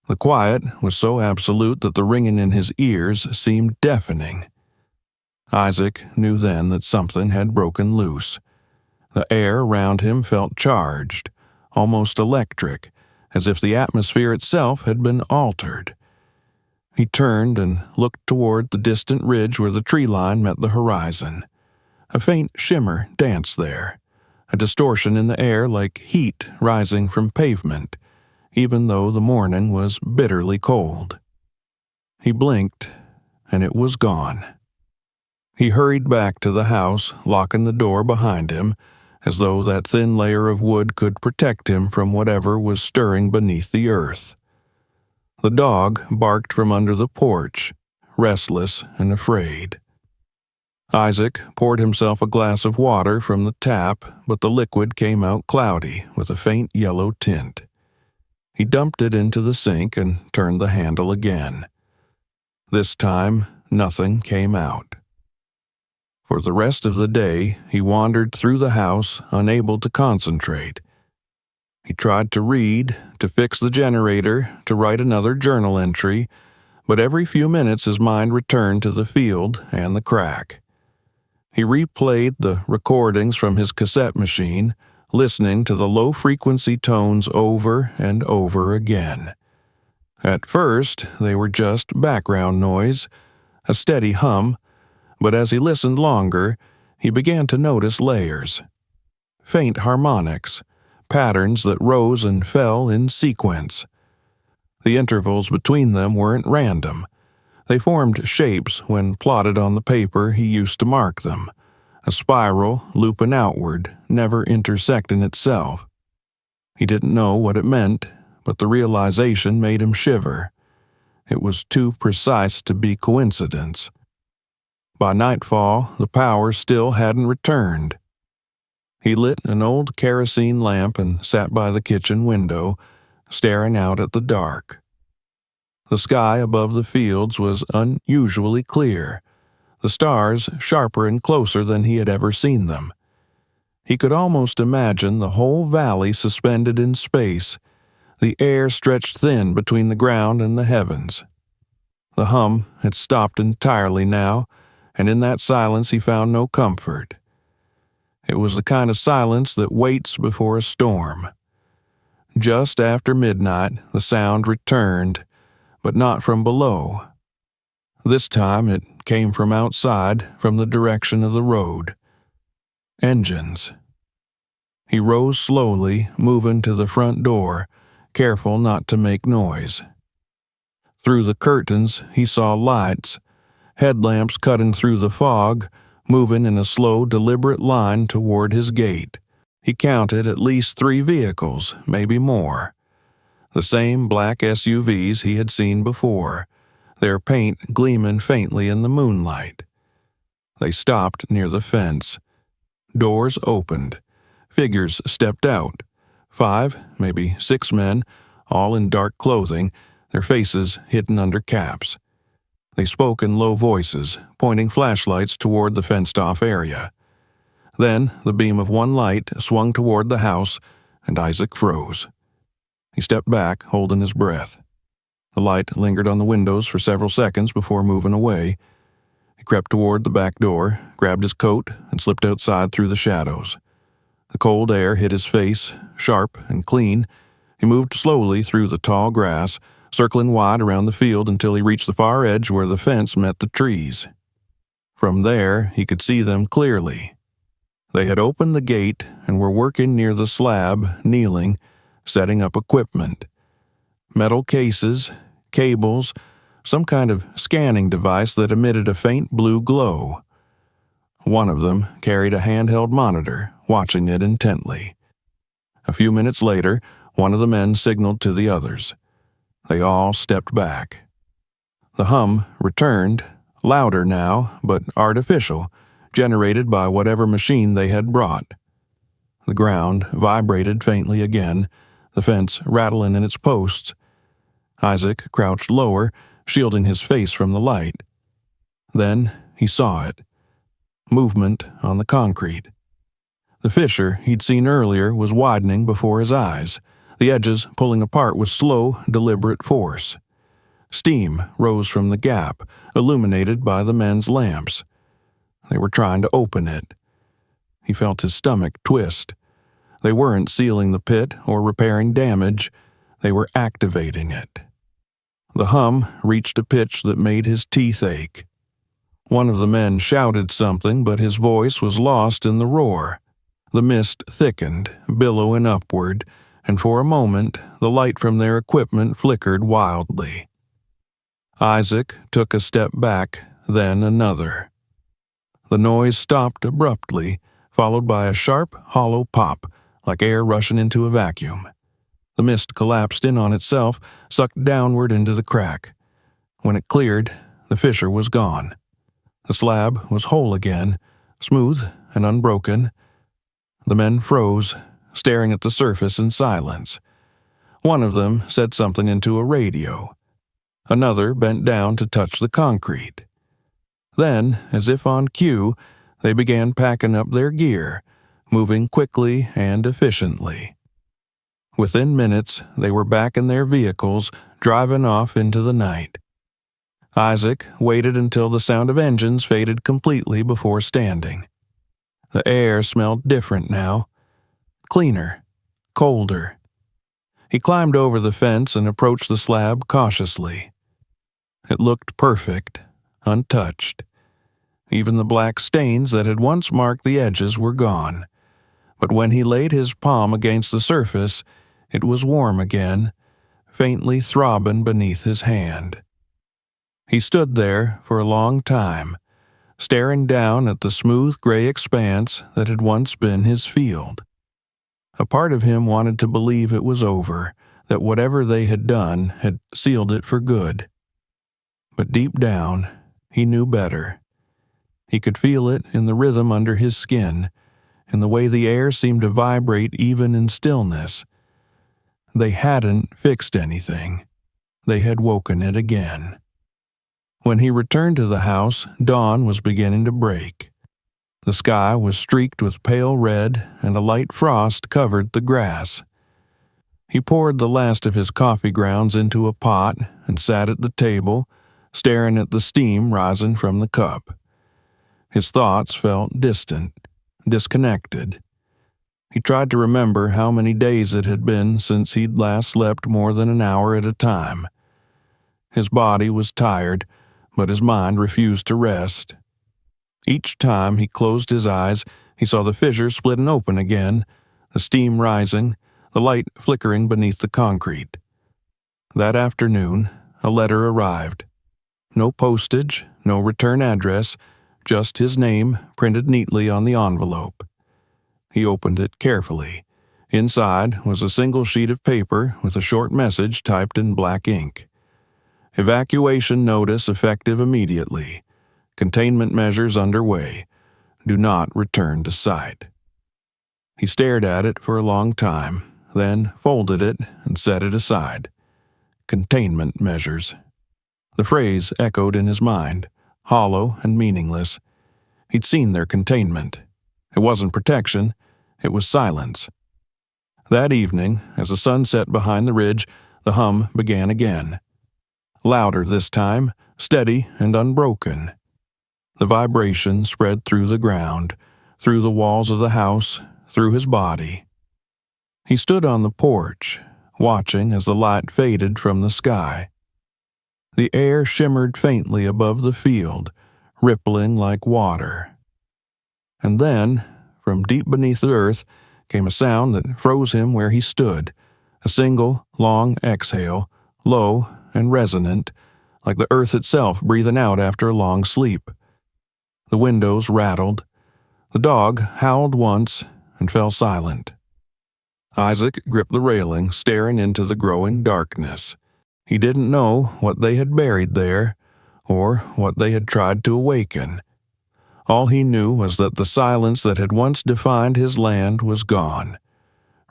The quiet was so absolute that the ringing in his ears seemed deafening. Isaac knew then that something had broken loose. The air around him felt charged, almost electric, as if the atmosphere itself had been altered. He turned and looked toward the distant ridge where the tree line met the horizon. A faint shimmer danced there, a distortion in the air like heat rising from pavement, even though the morning was bitterly cold. He blinked, and it was gone. He hurried back to the house, locking the door behind him, as though that thin layer of wood could protect him from whatever was stirring beneath the earth. The dog barked from under the porch, restless and afraid. Isaac poured himself a glass of water from the tap, but the liquid came out cloudy with a faint yellow tint. He dumped it into the sink and turned the handle again. This time, nothing came out. For the rest of the day, he wandered through the house, unable to concentrate. He tried to read, to fix the generator, to write another journal entry, but every few minutes his mind returned to the field and the crack. He replayed the recordings from his cassette machine, listening to the low-frequency tones over and over again. At first, they were just background noise, a steady hum, but as he listened longer, he began to notice layers. Faint harmonics, patterns that rose and fell in sequence. The intervals between them weren't random. They formed shapes when plotted on the paper he used to mark them, a spiral looping outward, never intersecting itself. He didn't know what it meant, but the realization made him shiver. It was too precise to be coincidence. By nightfall, the power still hadn't returned. He lit an old kerosene lamp and sat by the kitchen window, staring out at the dark. The sky above the fields was unusually clear, the stars sharper and closer than he had ever seen them. He could almost imagine the whole valley suspended in space, the air stretched thin between the ground and the heavens. The hum had stopped entirely now, and in that silence he found no comfort. It was the kind of silence that waits before a storm. Just after midnight, the sound returned, but not from below. This time it came from outside, from the direction of the road. Engines. He rose slowly, moving to the front door, careful not to make noise. Through the curtains, he saw lights, headlamps cutting through the fog, moving in a slow, deliberate line toward his gate. He counted at least 3 vehicles, maybe more. The same black SUVs he had seen before, their paint gleaming faintly in the moonlight. They stopped near the fence. Doors opened. Figures stepped out. 5, maybe 6 men, all in dark clothing, their faces hidden under caps. They spoke in low voices, pointing flashlights toward the fenced-off area. Then the beam of one light swung toward the house, and Isaac froze. He stepped back, holding his breath. The light lingered on the windows for several seconds before moving away. He crept toward the back door, grabbed his coat, and slipped outside through the shadows. The cold air hit his face, sharp and clean. He moved slowly through the tall grass, circling wide around the field until he reached the far edge where the fence met the trees. From there, he could see them clearly. They had opened the gate and were working near the slab, kneeling, setting up equipment. Metal cases, cables, some kind of scanning device that emitted a faint blue glow. One of them carried a handheld monitor, watching it intently. A few minutes later, one of the men signaled to the others. They all stepped back. The hum returned, louder now, but artificial, generated by whatever machine they had brought. The ground vibrated faintly again, the fence rattling in its posts. Isaac crouched lower, shielding his face from the light. Then he saw it. Movement on the concrete. The fissure he'd seen earlier was widening before his eyes, the edges pulling apart with slow, deliberate force. Steam rose from the gap, illuminated by the men's lamps. They were trying to open it. He felt his stomach twist. They weren't sealing the pit or repairing damage. They were activating it. The hum reached a pitch that made his teeth ache. One of the men shouted something, but his voice was lost in the roar. The mist thickened, billowing upward, and for a moment the light from their equipment flickered wildly. Isaac took a step back, then another. The noise stopped abruptly, followed by a sharp, hollow pop, like air rushing into a vacuum. The mist collapsed in on itself, sucked downward into the crack. When it cleared, the fissure was gone. The slab was whole again, smooth and unbroken. The men froze, staring at the surface in silence. One of them said something into a radio. Another bent down to touch the concrete. Then, as if on cue, they began packing up their gear, moving quickly and efficiently. Within minutes, they were back in their vehicles, driving off into the night. Isaac waited until the sound of engines faded completely before standing. The air smelled different now. Cleaner, colder. He climbed over the fence and approached the slab cautiously. It looked perfect, untouched. Even the black stains that had once marked the edges were gone. But when he laid his palm against the surface, it was warm again, faintly throbbing beneath his hand. He stood there for a long time, staring down at the smooth gray expanse that had once been his field. A part of him wanted to believe it was over, that whatever they had done had sealed it for good. But deep down, he knew better. He could feel it in the rhythm under his skin, in the way the air seemed to vibrate even in stillness. They hadn't fixed anything. They had woken it again. When he returned to the house, dawn was beginning to break. The sky was streaked with pale red, and a light frost covered the grass. He poured the last of his coffee grounds into a pot and sat at the table, staring at the steam rising from the cup. His thoughts felt distant, disconnected. He tried to remember how many days it had been since he'd last slept more than an hour at a time. His body was tired, but his mind refused to rest. Each time he closed his eyes, he saw the fissure splitting open again, the steam rising, the light flickering beneath the concrete. That afternoon, a letter arrived. No postage, no return address, just his name printed neatly on the envelope. He opened it carefully. Inside was a single sheet of paper with a short message typed in black ink. Evacuation notice effective immediately. Containment measures underway. Do not return to site. He stared at it for a long time, then folded it and set it aside. Containment measures. The phrase echoed in his mind, hollow and meaningless. He'd seen their containment. It wasn't protection, it was silence. That evening, as the sun set behind the ridge, the hum began again. Louder this time, steady and unbroken. The vibration spread through the ground, through the walls of the house, through his body. He stood on the porch, watching as the light faded from the sky. The air shimmered faintly above the field, rippling like water. And then, from deep beneath the earth, came a sound that froze him where he stood, a single, long exhale, low and resonant, like the earth itself breathing out after a long sleep. The windows rattled. The dog howled once and fell silent. Isaac gripped the railing, staring into the growing darkness. He didn't know what they had buried there, or what they had tried to awaken. All he knew was that the silence that had once defined his land was gone,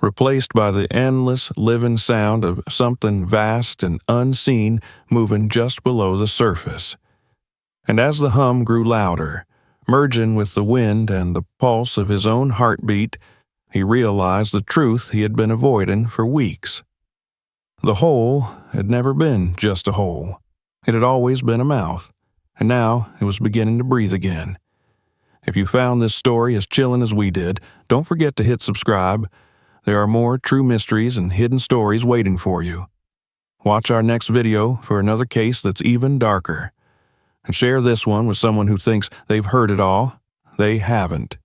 replaced by the endless, living sound of something vast and unseen moving just below the surface. And as the hum grew louder, merging with the wind and the pulse of his own heartbeat, he realized the truth he had been avoiding for weeks. The hole had never been just a hole. It had always been a mouth, and now it was beginning to breathe again. If you found this story as chilling as we did, don't forget to hit subscribe. There are more true mysteries and hidden stories waiting for you. Watch our next video for another case that's even darker. And share this one with someone who thinks they've heard it all. They haven't.